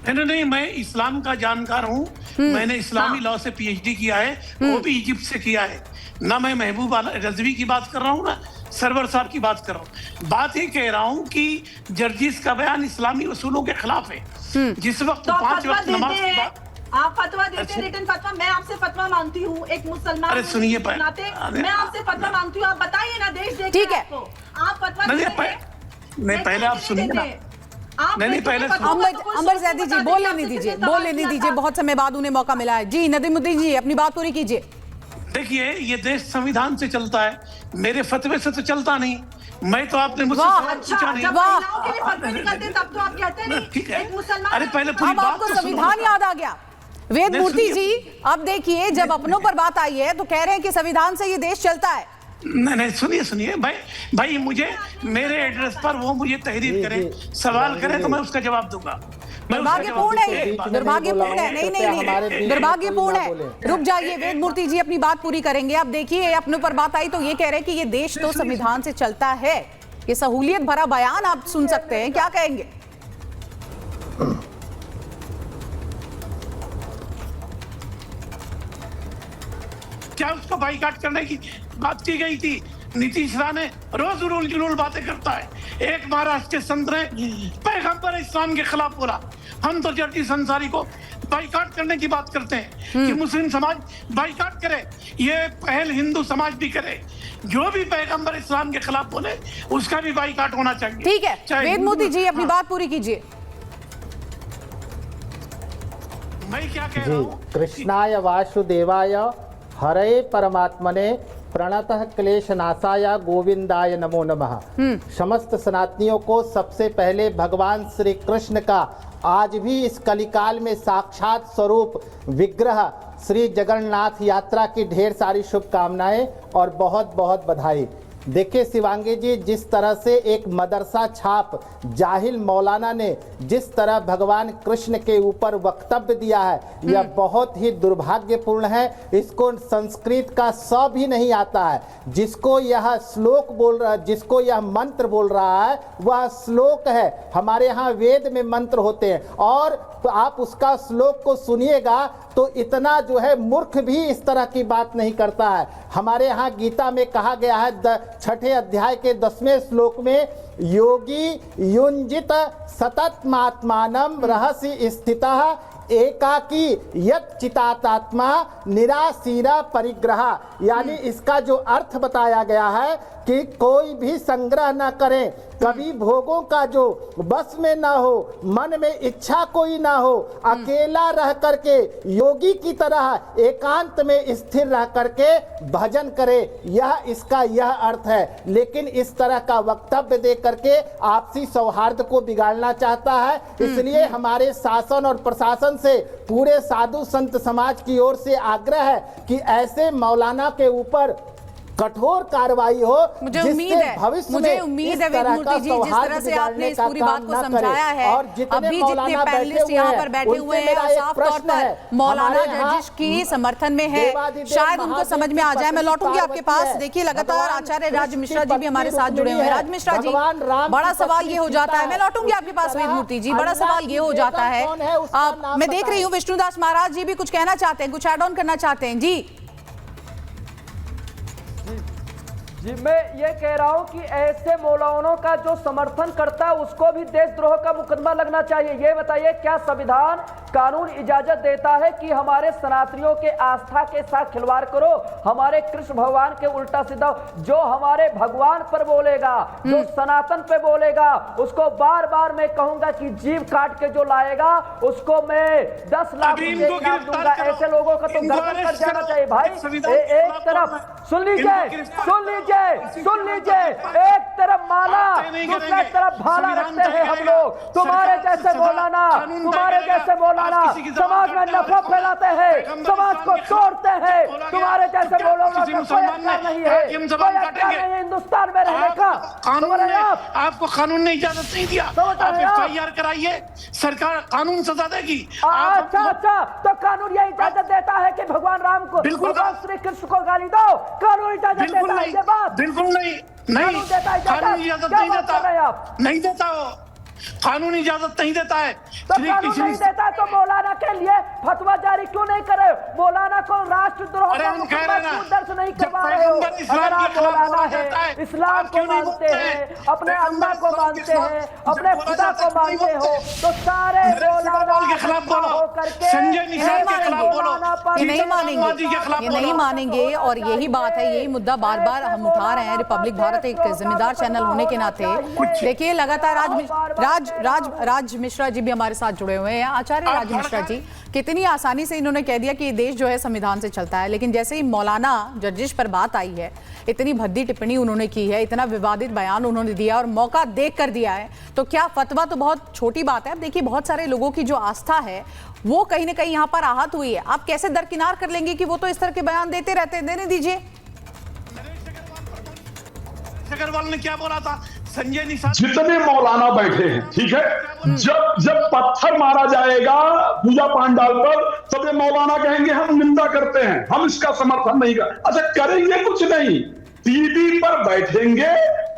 नहीं, मैं इस्लाम का जानकार हूँ। मैंने इस्लामी लॉ से पीएचडी किया है, वो भी इजिप्ट से किया है। ना मैं महबूब रजवी की बात कर रहा हूँ, ना सरवर साहब की बात कर रहा हूँ। बात ये कह रहा हूँ कि जर्जिस का बयान इस्लामी उसूलों के खिलाफ है। जिस वक्त तो 5 वक्त नमाज की बात, आप फतवा देते हैं, रिटन फतवा। मैं आपसे फतवा मांगती हूँ, एक मुसलमान अरे सुनिए, मैं आपसे फतवा मांगती हूँ। आप बताइए ना, देश देख ठीक है। आप फतवा नहीं, पहले आप सुनिए ना। नहीं, पहले अंबर जैदी जी, बोल लेने दीजिए, बोल लेने दीजिए। बहुत समय बाद उन्हें मौका मिला है। जी नदीमुद्दीन जी, अपनी बात पूरी कीजिए। देखिए, ये देश संविधान से चलता है, मेरे फतवे से तो चलता नहीं। मैं तो आपने मुझसे पूछा नहीं। जब महिलाओं के लिए फतवे निकलते हैं, तब तो आप कहते नहीं। ठीक है। एक मुसलमान, अरे पहले पूरी अब बात आपको तो संविधान सुनो। याद आ गया। वेद मूर्ति जी, अब देखिए, जब अपनों पर बात आई है तो कह रहे हैं कि संविधान से ये देश चलता है। नहीं, सुनिए भाई, मुझे मेरे एड्रेस पर वो मुझे तहरीर करें, सवाल करें तो मैं उसका जवाब दूंगा। दुर्भाग्यपूर्ण है ये, दुर्भाग्यपूर्ण है। नहीं, दुर्भाग्यपूर्ण है। रुक जाइए, वेद मूर्ति जी अपनी बात पूरी करेंगे। अब देखिए, अपने पर बात आई तो ये कह रहे हैं कि ये देश तो संविधान से चलता है। ये सहूलियत भरा बयान आप सुन सकते हैं, क्या कहेंगे? क्या उसको बाइकाट करने की बात की गई थी? नीतीश ने रोज उलूल जुलूल बातें करता है। एक महाराष्ट्र के संत ने पैगंबर इस्लाम के खिलाफ बोला। हम तो जर्जिस अंसारी को बाइकाट करने की बात करते हैं कि मुस्लिम समाज बाइकाट करे, ये पहल हिंदू समाज भी करे। जो भी पैगंबर इस्लाम के खिलाफ बोले उसका भी बाइकाट होना चाहिए। ठीक है, वेद मूर्ति जी अपनी बात पूरी कीजिए। मैं क्या कह रहा हूँ? कृष्णाय वासुदेवाय हरे परमात्मने प्रणतः क्लेश नाशाय गोविंदाय नमो नमः। समस्त सनातनियों को सबसे पहले भगवान श्री कृष्ण का आज भी इस कलिकाल में साक्षात स्वरूप विग्रह श्री जगन्नाथ यात्रा की ढेर सारी शुभकामनाएं और बहुत बहुत बधाई। देखिए शिवांगी जी, जिस तरह से एक मदरसा छाप जाहिल मौलाना ने जिस तरह भगवान कृष्ण के ऊपर वक्तव्य दिया है, यह बहुत ही दुर्भाग्यपूर्ण है। इसको संस्कृत का स भी नहीं आता है। जिसको यह श्लोक बोल रहा है, जिसको यह मंत्र बोल रहा है, वह श्लोक है। हमारे यहाँ वेद में मंत्र होते हैं और आप उसका श्लोक को सुनिएगा तो इतना जो है मूर्ख भी इस तरह की बात नहीं करता है। हमारे यहाँ गीता में कहा गया है 6ठे अध्याय के 10वें श्लोक में, योगी युंजित सततमात्मानं रहसि स्थितः एकाकी यत् चितात्मा निराशीरा परिग्रह। यानी इसका जो अर्थ बताया गया है कि कोई भी संग्रह न करें, कभी भोगों का जो बस में ना हो, मन में इच्छा कोई ना हो, अकेला रह करके योगी की तरह एकांत में स्थिर रह करके भजन करे, यह इसका यह अर्थ है। लेकिन इस तरह का वक्तव्य दे करके आपसी सौहार्द को बिगाड़ना चाहता है। इसलिए हमारे शासन और प्रशासन से पूरे साधु संत समाज की ओर से आग्रह है कि ऐसे मौलाना के ऊपर कठोर कार्रवाई हो। मुझे जिससे उम्मीद है भविष्य मुझे में उम्मीद इस है तरह वेदमूर्ति का जी, जिस सौहार्द तरह से आपने बिगाड़ने इस का पूरी काम बात को न समझाया करे। है, और जितने अभी जितने मौलाना पैनलिस्ट बैठे यहाँ हुए पर हैं, बैठे उनसे हुए हैं मेरा और एक साफ तौर प्रश्न है। पर मौलाना हमारे यहाँ जर्जिश की समर्थन में है, देवाधिदेव शायद उनको महादेव समझ में आ जाए। मैं की लौटूंगी आपके पास। पार्वती है। देखिए लगातार भगवान आचार्य राज कृष्ण मिश्रा की जी भी हमारे साथ जुड़े हुए हैं। राज मिश्रा जी, भगवान राम बड़ा की सवाल पत्नी ये हो जाता है, सीता मैं लौटूंगी आपके पास वेदमूर्ति जी, बड़ा अल्लाह सवाल ये हो की जाता है, बेगम कौन है, उसका नाम मैं देख बताएं। रही हूँ विष्णुदास महाराज जी भी कुछ कहना चाहते हैं, कुछ ऐड ऑन करना चाहते हैं। जी मैं ये कह रहा हूं कि ऐसे मौलानों का जो समर्थन करता है उसको भी देशद्रोह का मुकदमा लगना चाहिए। ये बताइए, क्या संविधान कानून इजाजत देता है कि हमारे सनातनियों के आस्था के साथ खिलवाड़ करो, हमारे कृष्ण भगवान के उल्टा सीधा? जो हमारे भगवान पर बोलेगा, जो सनातन पे बोलेगा, उसको बार बार मैं कहूंगा कि जीव काट के जो लाएगा उसको मैं 10 लाख रुपए इनाम दूंगा। ऐसे लोगों का तो गर्दन कट जाना चाहिए भाई। एक तरफ सुन लीजिए, सुन लीजिए, सुन लीजिए, एक तरफ माला, दूसरी तरफ भाला रखते हैं हम लोग। तुम्हारे जैसे मौलाना, तुम्हारे जैसे मौलाना समाज में नफरत फैलाते हैं, समाज को तोड़ते हैं। तुम्हारे जैसे मौलाना का कोई अधिकार नहीं है, कोई अधिकार नहीं है हिंदुस्तान में रहने का। आपको कानून ने इजाजत नहीं दिया, आप FIR कराइए, सरकार कानून सजा देगी। अच्छा अच्छा, तो कानून ये इजाजत देता है कि भगवान राम को, भगवान श्री कृष्ण को गाली दो? कानून इजाजत देता है ये बात? बिल्कुल नहीं, नहीं, कानून इजाजत नहीं देता, नहीं देता हो, कानून इजाजत नहीं देता है। तो कानून नहीं देता है तो मौलाना के लिए फतवा जारी क्यों नहीं करे? मौलाना को राष्ट्रद्रोह का मुकदमा क्यों दर्ज नहीं करवा रहे हो? अगर आप मौलाना है, इस्लाम को मानते हैं, अपने अल्लाह को मानते हैं, अपने खुदा को मानते हो, तो सारे मौलाना के खिलाफ बोलो, संजय निषाद के खिलाफ बोलो। ये नहीं मानेंगे, ये नहीं मानेंगे। और यही बात है, यही मुद्दा बार बार हम उठा रहे हैं। रिपब्लिक भारत एक जिम्मेदार चैनल होने के नाते देखिए लगातार राज मिश्रा जी भी हमारे साथ जुड़े हुए हैं। आचार्य राज मिश्रा जी, कितनी आसानी से इन्होंने कह दिया कि ये देश जो है संविधान से चलता है, लेकिन जैसे ही मौलाना जर्जिश पर बात आई है, इतनी भद्दी टिप्पणी उन्होंने की है, इतना विवादित बयान उन्होंने दिया और मौका देख कर दिया है, तो क्या फतवा तो बहुत छोटी बात है। अब देखिए बहुत सारे लोगों की जो आस्था है वो कहीं ना कहीं यहाँ पर आहत हुई है। आप कैसे दरकिनार कर लेंगे कि वो तो इस तरह के बयान देते रहते हैं? देने दीजिए। अग्रवाल ने क्या बोला था? संजय निषाद, जितने मौलाना बैठे हैं, ठीक है, जब पत्थर मारा जाएगा पूजा पांडाल पर, तब ये मौलाना कहेंगे हम निंदा करते हैं, हम इसका समर्थन नहीं कर। अच्छा, करेंगे कुछ नहीं, टीवी पर बैठेंगे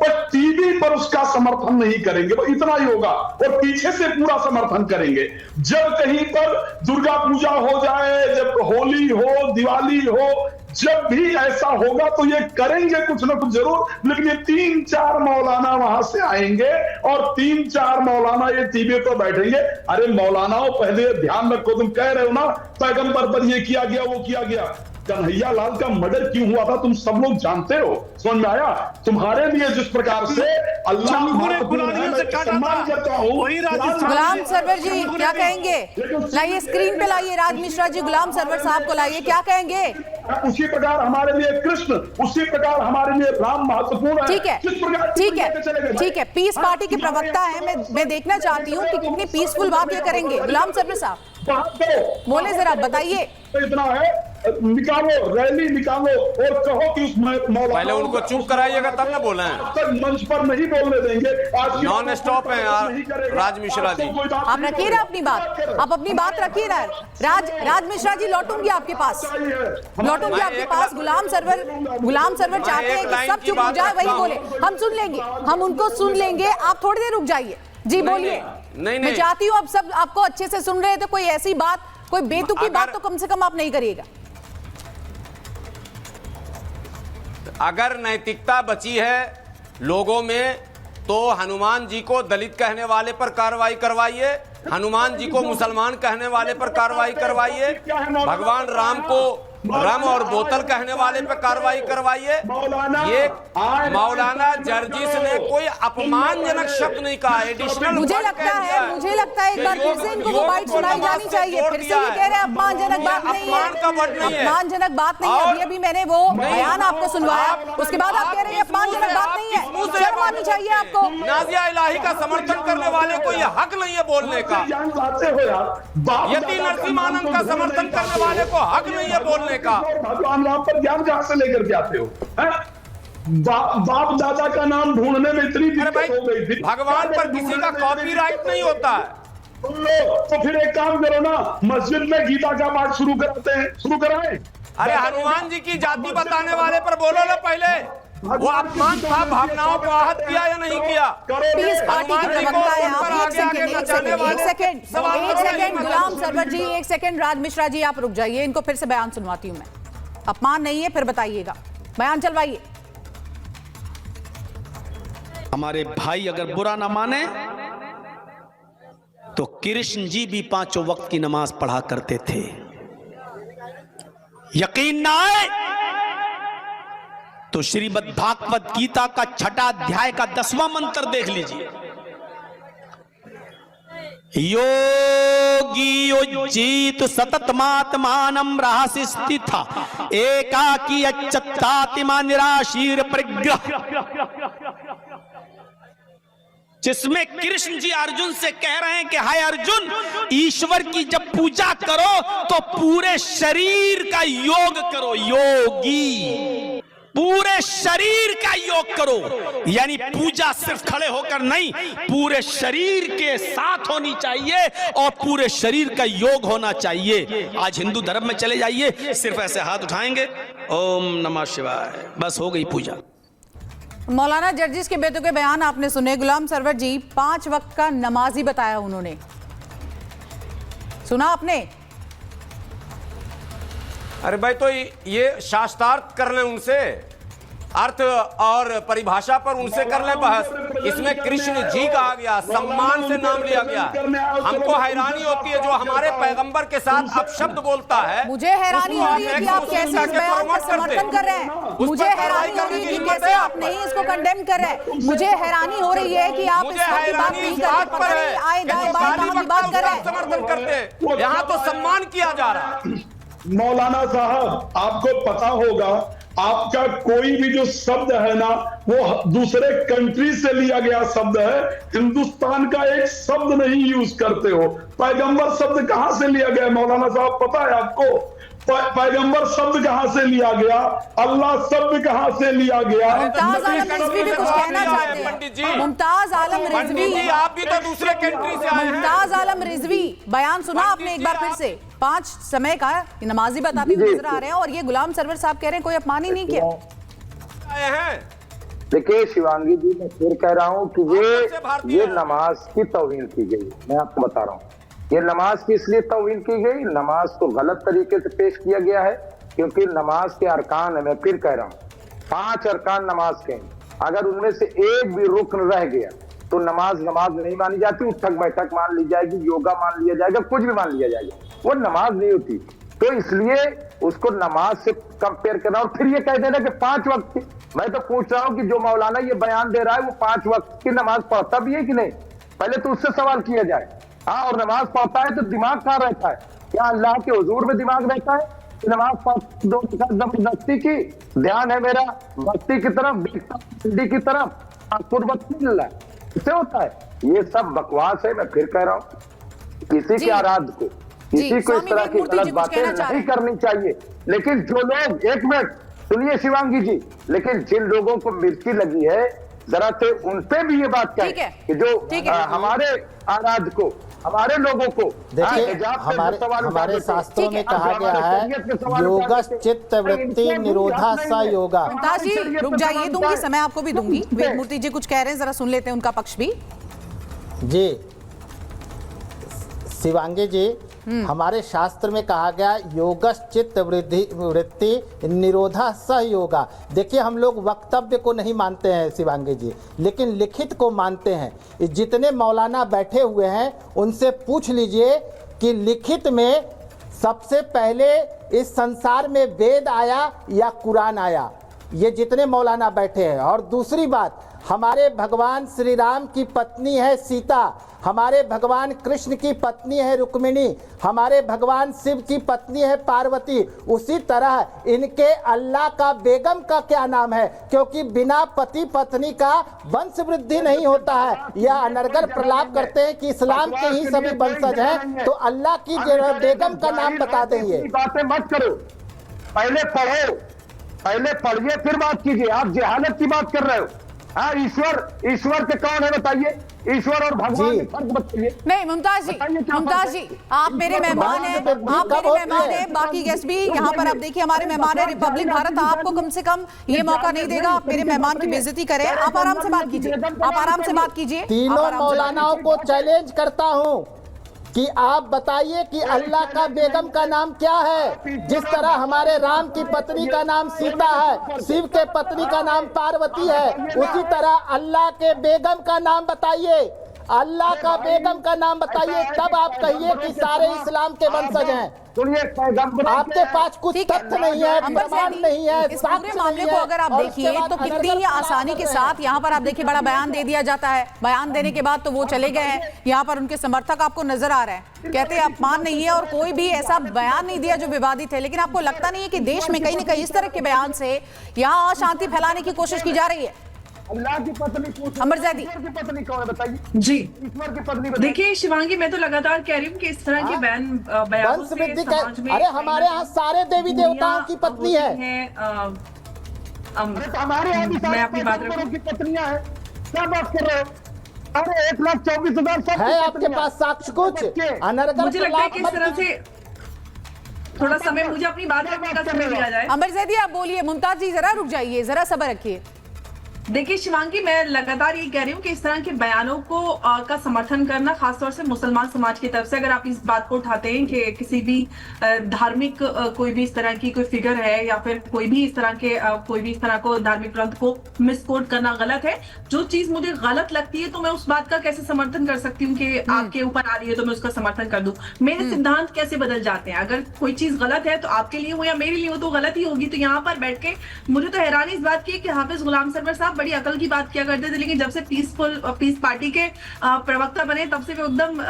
पर टीवी पर उसका समर्थन नहीं करेंगे, वो इतना ही होगा, और पीछे से पूरा समर्थन करेंगे। जब कहीं पर दुर्गा पूजा हो जाए, जब होली हो, दिवाली हो, जब भी ऐसा होगा तो ये करेंगे कुछ ना कुछ जरूर। लेकिन ये 3-4 मौलाना वहां से आएंगे और 3-4 मौलाना ये टीवी पर बैठेंगे। अरे मौलानाओं, पहले ध्यान रखो, तुम कह रहे हो ना पैगंबर पर ये किया गया, वो किया गया। कन्हैया लाल का मर्डर क्यों हुआ था तुम सब लोग जानते हो, समझ में आया? तुम्हारे लिए जिस प्रकार से अल्लाह गुलाम सरवर जी क्या कहेंगे? लाइए स्क्रीन पे, लाइए राज मिश्रा जी, गुलाम सरवर साहब को लाइए, क्या कहेंगे? उसी प्रकार हमारे लिए कृष्ण, उसी प्रकार हमारे लिए राम महत्वपूर्ण है। ठीक है, ठीक है, ठीक है। पीस पार्टी के प्रवक्ता है, मैं देखना चाहती हूँ कि कितनी पीसफुल बात ये करेंगे। गुलाम सरवर साहब बोले, जरा बताइए। इतना है, निकालो, रैली निकालो और कहो कि उस मौलाना, पहले उनको चुप कराइएगा तब ना बोले। मंच पर नहीं बोलने देंगे। आज नॉन स्टॉप है यार राज मिश्रा जी, आप रखिए ना अपनी बात, आप अपनी बात रखिए ना। राज मिश्रा जी, लौटूंगी आपके पास, लौटूंगी आपके पास। गुलाम सरवर चाहते हैं कि सब चुप हो जाए, वही बोले, हम सुन लेंगे, हम उनको सुन लेंगे, आप थोड़ी देर रुक जाइए। जी बोलिए। मैं चाहती हूँ आप सब आपको अच्छे से सुन रहे हैं, तो कोई ऐसी बात, कोई बेतुकी बात तो कम से कम आप नहीं करिएगा। अगर नैतिकता बची है लोगों में तो हनुमान जी को दलित कहने वाले पर कार्रवाई करवाइए, हनुमान जी को मुसलमान कहने वाले पर कार्रवाई करवाइए, भगवान राम को रम और बोतल कहने वाले पे कार्रवाई करवाइए। ये मौलाना जर्जिस ने कोई अपमानजनक शब्द नहीं कहा। एडिशनल मुझे लगता है एक बार फिर से इनको वो बाइट सुनाई जानी चाहिए। फिर से ये कह रहे हैं अपमानजनक बात नहीं है, अपमानजनक बात नहीं है। अभी मैंने वो बयान आपको सुनवाया, उसके बाद आप कह रहे हैं अपमानजनक बात नहीं है। शर्म आनी चाहिए आपको। नाजिया इलाही का समर्थन करने वाले को ये हक नहीं है बोलने का। यति नरसिंह आनंद का समर्थन करने वाले को हक नहीं है बोलने का। भगवान राम पर ज्ञान कहां से लेकर के आते हो? बाप दादा का नाम ढूंढने में इतनी दिक्कत हो गई थी। भगवान पर किसी का कॉपीराइट नहीं होता है। सुन लो, तो फिर एक काम करो ना, मस्जिद में गीता का पाठ शुरू कराते हैं, शुरू कराएं। अरे हनुमान जी की जाति बताने वाले पर बोलो ना पहले, वो अपमान था, भावनाओं को आहत किया या नहीं किया? पीस पार्टी के प्रवक्ता हैं आप। एक सेकंड गुलाम सरवर जी, एक सेकंड राज मिश्रा जी आप रुक जाइए, इनको फिर से बयान सुनवाती हूं मैं। अपमान नहीं है, फिर बताइएगा, बयान चलवाइए। हमारे भाई अगर बुरा ना माने तो कृष्ण जी भी 5 वक्त की नमाज पढ़ा करते थे। यकीन ना आए तो श्रीमद् भागवत गीता का 6ठा अध्याय का 10वां मंत्र देख लीजिए। योगी युज्जीत सततमात्मानं रहसि स्थिता एकाकी अच्युतात्मा निराशीर परिग्रह। जिसमें कृष्ण जी अर्जुन से कह रहे हैं कि हाय अर्जुन, ईश्वर की जब पूजा करो तो पूरे शरीर का योग करो। योगी पूरे शरीर का योग करो, यानी पूजा सिर्फ खड़े होकर नहीं, पूरे शरीर के साथ होनी चाहिए और पूरे शरीर का योग होना चाहिए। आज हिंदू धर्म में चले जाइए, सिर्फ ऐसे हाथ उठाएंगे, ओम नमः शिवाय, बस हो गई पूजा। मौलाना जर्जिस के बेटों के बयान आपने सुने। गुलाम सरवर जी 5 वक्त का नमाजी बताया उन्होंने, सुना आपने? अरे भाई तो ये शास्त्रार्थ कर लें उनसे, अर्थ और परिभाषा पर उनसे कर लें बहस। इसमें कृष्ण जी कहा गया, सम्मान से नाम लिया गया। हमको हैरानी होती है जो हमारे पैगंबर के साथ अपशब्द बोलता है। मुझे हैरानी हो रही है कि आप कैसे इस बयान का समर्थन कर रहे हैं। मुझे हैरानी हो रही है कि कैसे आप नहीं इसको कंडेम कर रहे हैं। मुझे हैरानी हो रही है कि आप इस बात की बात नहीं कर रहे, पता नहीं आए दाएं बाएं कहां की बात कर रहे हैं। समर्थन करते, यहाँ तो सम्मान किया जा रहा है। मौलाना साहब, आपको पता होगा, आपका कोई भी जो शब्द है ना, वो दूसरे कंट्री से लिया गया शब्द है। हिंदुस्तान का एक शब्द नहीं यूज करते हो। पैगंबर शब्द कहां से लिया गया मौलाना साहब, पता है आपको? पैगंबर शब्द कहां से लिया गया, अल्लाह शब्द कहां से लिया गया? मुमताज आलम रिजवी भी कुछ कहना चाहते हैं। मुमताज आलम रिजवी, आप भी तो दूसरे कंट्री से आए हैं। मुमताज आलम रिजवी, बयान सुना आपने एक बार फिर से? 5 समय का नमाजी बताते हुए नजर आ रहे हैं और ये गुलाम सरवर साहब कह रहे हैं कोई अपमान ही नहीं किया। देखिए शिवांगी जी, मैं फिर कह रहा हूं कि ये नमाज की तौहीन की गई। मैं आपको बता रहा हूं, ये नमाज की इसलिए तौहीन की गई, नमाज को गलत तरीके से पेश किया गया है, क्योंकि नमाज के अरकान है। मैं फिर कह रहा हूं 5 अरकान नमाज के, अगर उनमें से एक भी रुकन रह गया तो नमाज नहीं मानी जाती। उठक बैठक मान ली जाएगी, योगा मान लिया जाएगा, कुछ भी मान लिया जाएगा, वो नमाज नहीं होती। तो इसलिए उसको नमाज से कंपेयर करना और फिर ये कह देना कि 5 वक्त की। मैं तो पूछ रहा हूं कि जो मौलाना ये बयान दे रहा है वो 5 वक्त की नमाज पढ़ता भी है कि नहीं? पहले तो उससे सवाल किया जाए। हाँ, और नमाज पढ़ता है तो दिमाग कहाँ रहता है? क्या अल्लाह के हुजूर में दिमाग रहता है? नमाज पढ़ दो जबरदस्ती की, ध्यान है मेरा भक्ति की तरफ, की तरफ, इससे होता है। ये सब बकवास है। मैं फिर कह रहा हूँ, किसी के आराध्य को, किसी को इस तरह की गलत बातें नहीं करनी चाहिए। लेकिन जो लोग, एक मिनट सुनिए शिवांगी जी, लेकिन जिन लोगों को मिर्ची लगी है, जरा से उनसे भी ये बात कहें कि जो हमारे आराध्य को, हमारे लोगों को, देखिए हमारे शास्त्रों में कहा गया है योगस चित्त वृत्ति निरोधा स योगा। मुमताज जी रुक जाइए, दूंगी समय आपको भी दूंगी। वेदमूर्ति जी कुछ कह रहे हैं, जरा सुन लेते हैं उनका पक्ष भी। जी शिवांगी जी, हमारे शास्त्र में कहा गया योगस चित्त वृत्ति निरोधा स योगा। देखिए हम लोग वक्तव्य को नहीं मानते हैं शिवांगी जी, लेकिन लिखित को मानते हैं। जितने मौलाना बैठे हुए हैं उनसे पूछ लीजिए कि लिखित में सबसे पहले इस संसार में वेद आया या कुरान आया। ये जितने मौलाना बैठे हैं। और दूसरी बात, हमारे भगवान श्री राम की पत्नी है सीता, हमारे भगवान कृष्ण की पत्नी है रुक्मिणी, हमारे भगवान शिव की पत्नी है पार्वती। उसी तरह इनके अल्लाह का बेगम का क्या नाम है? क्योंकि बिना पति पत्नी का वंश वृद्धि नहीं होता है। यह अनर्गल प्रलाप करते हैं कि इस्लाम के ही सभी वंशज हैं, तो अल्लाह की बेगम का नाम बता देंगे। बातें मत करो, पहले पढ़ो, पहले पढ़िए फिर बात कीजिए। आप जहालत की बात कर रहे हो। हाँ, ईश्वर के कौन है बताइए? ईश्वर और भगवान में फर्क बताइए। नहीं मुमताज जी, आप मेरे मेहमान हैं, बाकी गेस्ट भी यहाँ पर। आप देखिए हमारे मेहमान है, रिपब्लिक भारत आपको कम से कम ये मौका नहीं देगा आप मेरे मेहमान की बेइज्जती करें। आप आराम से बात कीजिए, आप आराम से बात कीजिए। तीनों मौलानाओं को चैलेंज करता हूँ कि आप बताइए कि अल्लाह का बेगम का नाम क्या है। जिस तरह हमारे राम की पत्नी का नाम सीता है, शिव के पत्नी का नाम पार्वती है, उसी तरह अल्लाह के बेगम का नाम बताइए। अल्लाह का बेगम का नाम बताइए, तब आप कहिए कि सारे इस्लाम के वंशज हैं। आपके पास कुछ तथ्य नहीं है, प्रमाण नहीं है, इस पूरे मामले को अगर आप देखिए तो कितनी ही आसानी के साथ यहाँ पर आप देखिए बड़ा बयान दे दिया जाता है। बयान देने के बाद तो वो चले गए हैं। यहाँ पर उनके समर्थक आपको नजर आ रहे हैं, कहते हैं अपमान नहीं है और कोई भी ऐसा बयान नहीं दिया जो विवादित है। लेकिन आपको लगता नहीं है कि देश में कहीं ना कहीं इस तरह के बयान से यहाँ अशांति फैलाने की कोशिश की जा रही है? अल्लाह की पत्नी अमर जैदी, ईश्वर की पत्नी कौन है बताइए? जी, ईश्वर की पत्नी देखिए शिवांगी, मैं तो लगातार कह रही हूँ कि इस तरह के बयानों से समाज में, अरे हमारे यहाँ सारे देवी देवताओं की पत्नी है। हमारे यहाँ भी मैं अपनी बात रखूं की पत्नियां हैं। क्या बात कर रहे हो? अरे 1,24,000 है आपके पास साक्ष्य कुछ? मुझे लगता है कि इस तरह से थोड़ा समय मुझे अपनी बात रखने का समय दिया जाए। अमर जैदी आप बोलिए, मुमताज जी जरा रुक जाइए, जरा सब्र रखिए। देखिए शिवांगी, मैं लगातार ये कह रही हूँ कि इस तरह के बयानों को का समर्थन करना, खासतौर से मुसलमान समाज की तरफ से, अगर आप इस बात को उठाते हैं कि किसी भी धार्मिक कोई भी इस तरह की कोई फिगर है या फिर कोई भी इस तरह के कोई भी इस तरह को धार्मिक ग्रंथ को मिसकोट करना गलत है। जो चीज मुझे गलत लगती है तो मैं उस बात का कैसे समर्थन कर सकती हूँ कि आपके ऊपर आ रही है तो मैं उसका समर्थन कर दूं। मेरे सिद्धांत कैसे बदल जाते हैं? अगर कोई चीज गलत है तो आपके लिए हो या मेरे लिए हो तो गलत ही होगी। तो यहाँ पर बैठ के मुझे तो हैरानी इस बात की कि हाफिज गुलाम सरवर साहब बड़ी अकल की बात किया करते थे, लेकिन जब से पीस पार्टी के प्रवक्ता बने तब से वो एकदम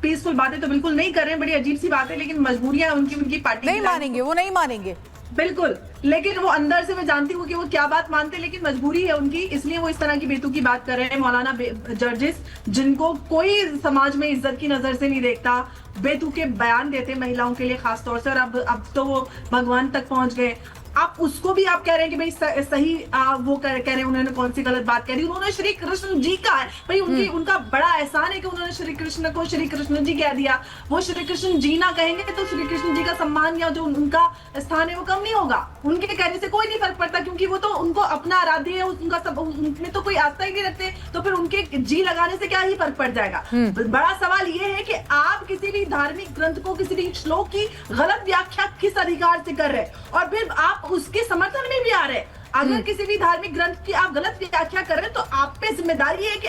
पीसफुल बातें तो बिल्कुल नहीं कर रहे हैं। बड़ी अजीब सी बात है, लेकिन मजबूरियां उनकी पार्टी नहीं मानेंगे, वो नहीं मानेंगे बिल्कुल। लेकिन वो अंदर से मैं जानती हूँ कि वो क्या बात मानते हैं, लेकिन मजबूरी है उनकी, इसलिए वो इस तरह की बेतुकी बात कर रहे हैं। मौलाना जर्जिस, जिनको कोई समाज में इज्जत की नजर से नहीं देखता, बेतुके बयान देते महिलाओं के लिए खासतौर से, और अब तो वो भगवान तक पहुंच गए। आप उसको भी आप कह रहे हैं कि भाई सही वो कह रहे हैं उन्होंने कौन सी गलत बात करी। उन्होंने श्री कृष्ण जी का भाई उनका बड़ा एहसान है कि उन्होंने श्री कृष्ण को श्री कृष्ण जी कह दिया। वो श्री कृष्ण जी ना कहेंगे तो श्री कृष्ण जी का सम्मान या जो उनका स्थान है वो कम नहीं होगा। उनके कहने से कोई नहीं फर्क पड़ता, क्योंकि वो तो उनको अपना आराध्य है, उनका सब उनमें तो कोई आस्था ही नहीं रखते, तो फिर उनके जी लगाने से क्या ही फर्क पड़ जाएगा। बड़ा सवाल ये है कि आप किसी भी धार्मिक ग्रंथ को, किसी भी श्लोक की गलत व्याख्या किस अधिकार से कर रहे हैं, और फिर आप उसके समर्थन में भी आ रहे हैं। अगर किसी भी धार्मिक ग्रंथ की आप गलत व्याख्या कर रहे हैं तो आप पे जिम्मेदारी है कि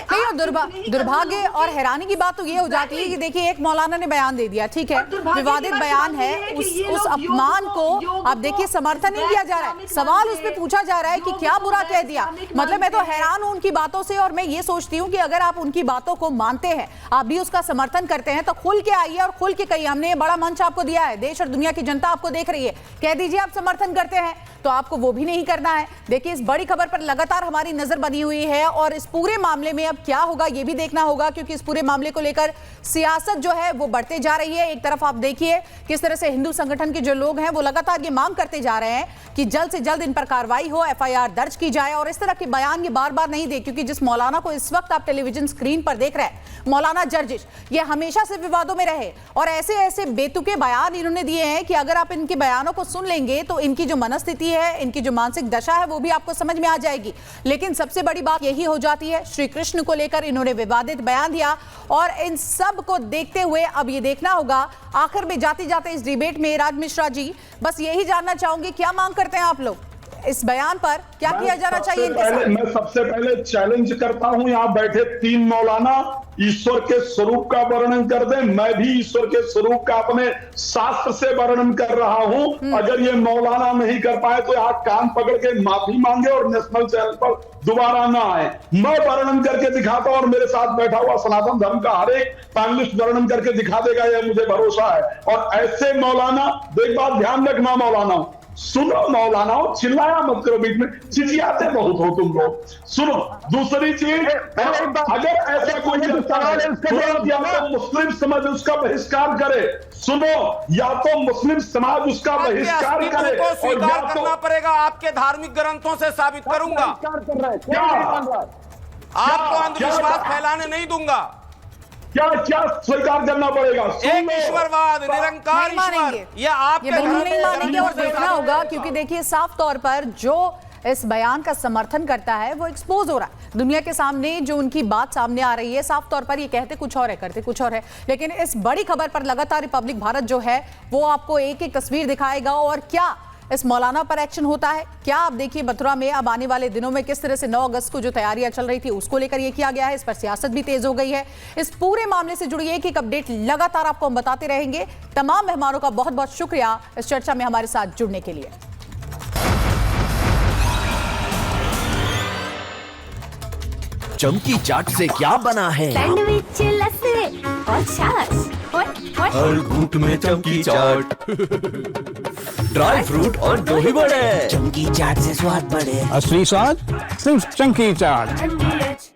दुर्भाग्य और हैरानी की बात तो ये हो जाती है कि देखिए एक मौलाना ने बयान दे दिया, ठीक है, विवादित बयान है, उस अपमान को आप देखिए समर्थन नहीं किया जा रहा है। सवाल उस पर पूछा जा रहा है कि क्या बुरा कह दिया। मतलब मैं तो हैरान हूं उनकी बातों से, और मैं ये सोचती हूँ कि अगर आप उनकी बातों को मानते हैं, आप भी उसका समर्थन करते हैं, तो खुल के आइए और खुल के कहिए। हमने बड़ा मंच आपको दिया है, देश और दुनिया की जनता आपको देख रही है, कह दीजिए आप समर्थन करते हैं। तो आपको वो भी नहीं करना है। देखिए इस बड़ी खबर पर लगातार हमारी नजर बनी हुई है, और इस पूरे मामले में अब क्या होगा ये भी देखना होगा, क्योंकि इस पूरे मामले को लेकर सियासत जो है वो बढ़ते जा रही है। एक तरफ आप देखिए किस तरह से हिंदू संगठन के जो लोग हैं वो लगातार ये मांग करते जा रहे हैं कि जल्द से जल्द इन पर कार्रवाई हो, FIR दर्ज की जाए, और इस तरह के बयान ये बार बार नहीं दे। क्योंकि जिस मौलाना को इस वक्त आप टेलीविजन स्क्रीन पर देख रहे हैं, मौलाना जर्जिस, ये हमेशा से विवादों में रहे, और ऐसे ऐसे बेतुके बयान इन्होंने दिए हैं कि अगर आप इनके बयानों को सुन लेंगे तो इनकी जो मनस्थिति है, इनकी जो मानसिक दशा है, वो भी आपको समझ में आ जाएगी। लेकिन सबसे बड़ी बात यही हो जाती है, श्री कृष्ण को लेकर इन्होंने विवादित बयान दिया, और इन सब को देखते हुए अब ये देखना होगा आखिर में जाते जाते इस डिबेट में। राज मिश्रा जी, बस यही जानना चाहूंगी, क्या मांग करते हैं आप लोग इस बयान पर, क्या किया जाना चाहिए इनके साथ? मैं सबसे पहले चैलेंज करता हूं, यहाँ बैठे 3 मौलाना ईश्वर के स्वरूप का वर्णन कर दें। मैं भी ईश्वर के स्वरूप का अपने शास्त्र से वर्णन कर रहा हूं। अगर ये मौलाना नहीं कर पाए तो यहाँ कान पकड़ के माफी मांगे और नेशनल चैनल पर दोबारा ना आए। मैं वर्णन करके दिखाता हूं, और मेरे साथ बैठा हुआ सनातन धर्म का हर एक पैनलिस्ट वर्णन करके दिखा देगा, यह मुझे भरोसा है। और ऐसे मौलाना, एक बात ध्यान रखना मौलाना, सुनो मौलाना, चिल्लाया मत करो बीच में, चिचियाते बहुत हो तुम लोग। सुनो, दूसरी चीज, अगर ऐसा कोई करता है तुरंत या तो मुस्लिम समाज उसका बहिष्कार करे। सुनो, या तो मुस्लिम समाज उसका बहिष्कार करे को और स्वीकार या तो करना पड़ेगा। आपके धार्मिक ग्रंथों से साबित करूंगा। आपको अंधविश्वास फैलाने नहीं दूंगा। क्या क्या स्वीकार करना पड़ेगा? एक ईश्वरवाद, निरंकार नहीं मानेंगे। ईश्वर, ये आपके ये बिल्कुल नहीं धर्म मानेंगे और देखना होगा, क्योंकि देखिए साफ तौर पर जो इस बयान का समर्थन करता है वो एक्सपोज हो रहा है दुनिया के सामने। जो उनकी बात सामने आ रही है, साफ तौर पर ये कहते कुछ और है, करते कुछ और है। लेकिन इस बड़ी खबर पर लगातार रिपब्लिक भारत जो है वो आपको एक एक तस्वीर दिखाएगा और क्या इस मौलाना पर एक्शन होता है। क्या आप देखिए मथुरा में अब आने वाले दिनों में किस तरह से 9 अगस्त को जो तैयारियां चल रही थी उसको लेकर ये किया गया है। इस पर सियासत भी तेज हो गई है। इस पूरे मामले से जुड़ी एक एक अपडेट लगातार आपको हम बताते रहेंगे। तमाम मेहमानों का बहुत बहुत शुक्रिया इस चर्चा में हमारे साथ जुड़ने के लिए। चमकी चाट से क्या बना है? सैंडविच लस्सी और छाछ हर घूंट में चमकी चाट, ड्राई फ्रूट और दही बड़े, चमकी चाट से स्वाद बढ़े। असली स्वाद सिर्फ चंकी चाट।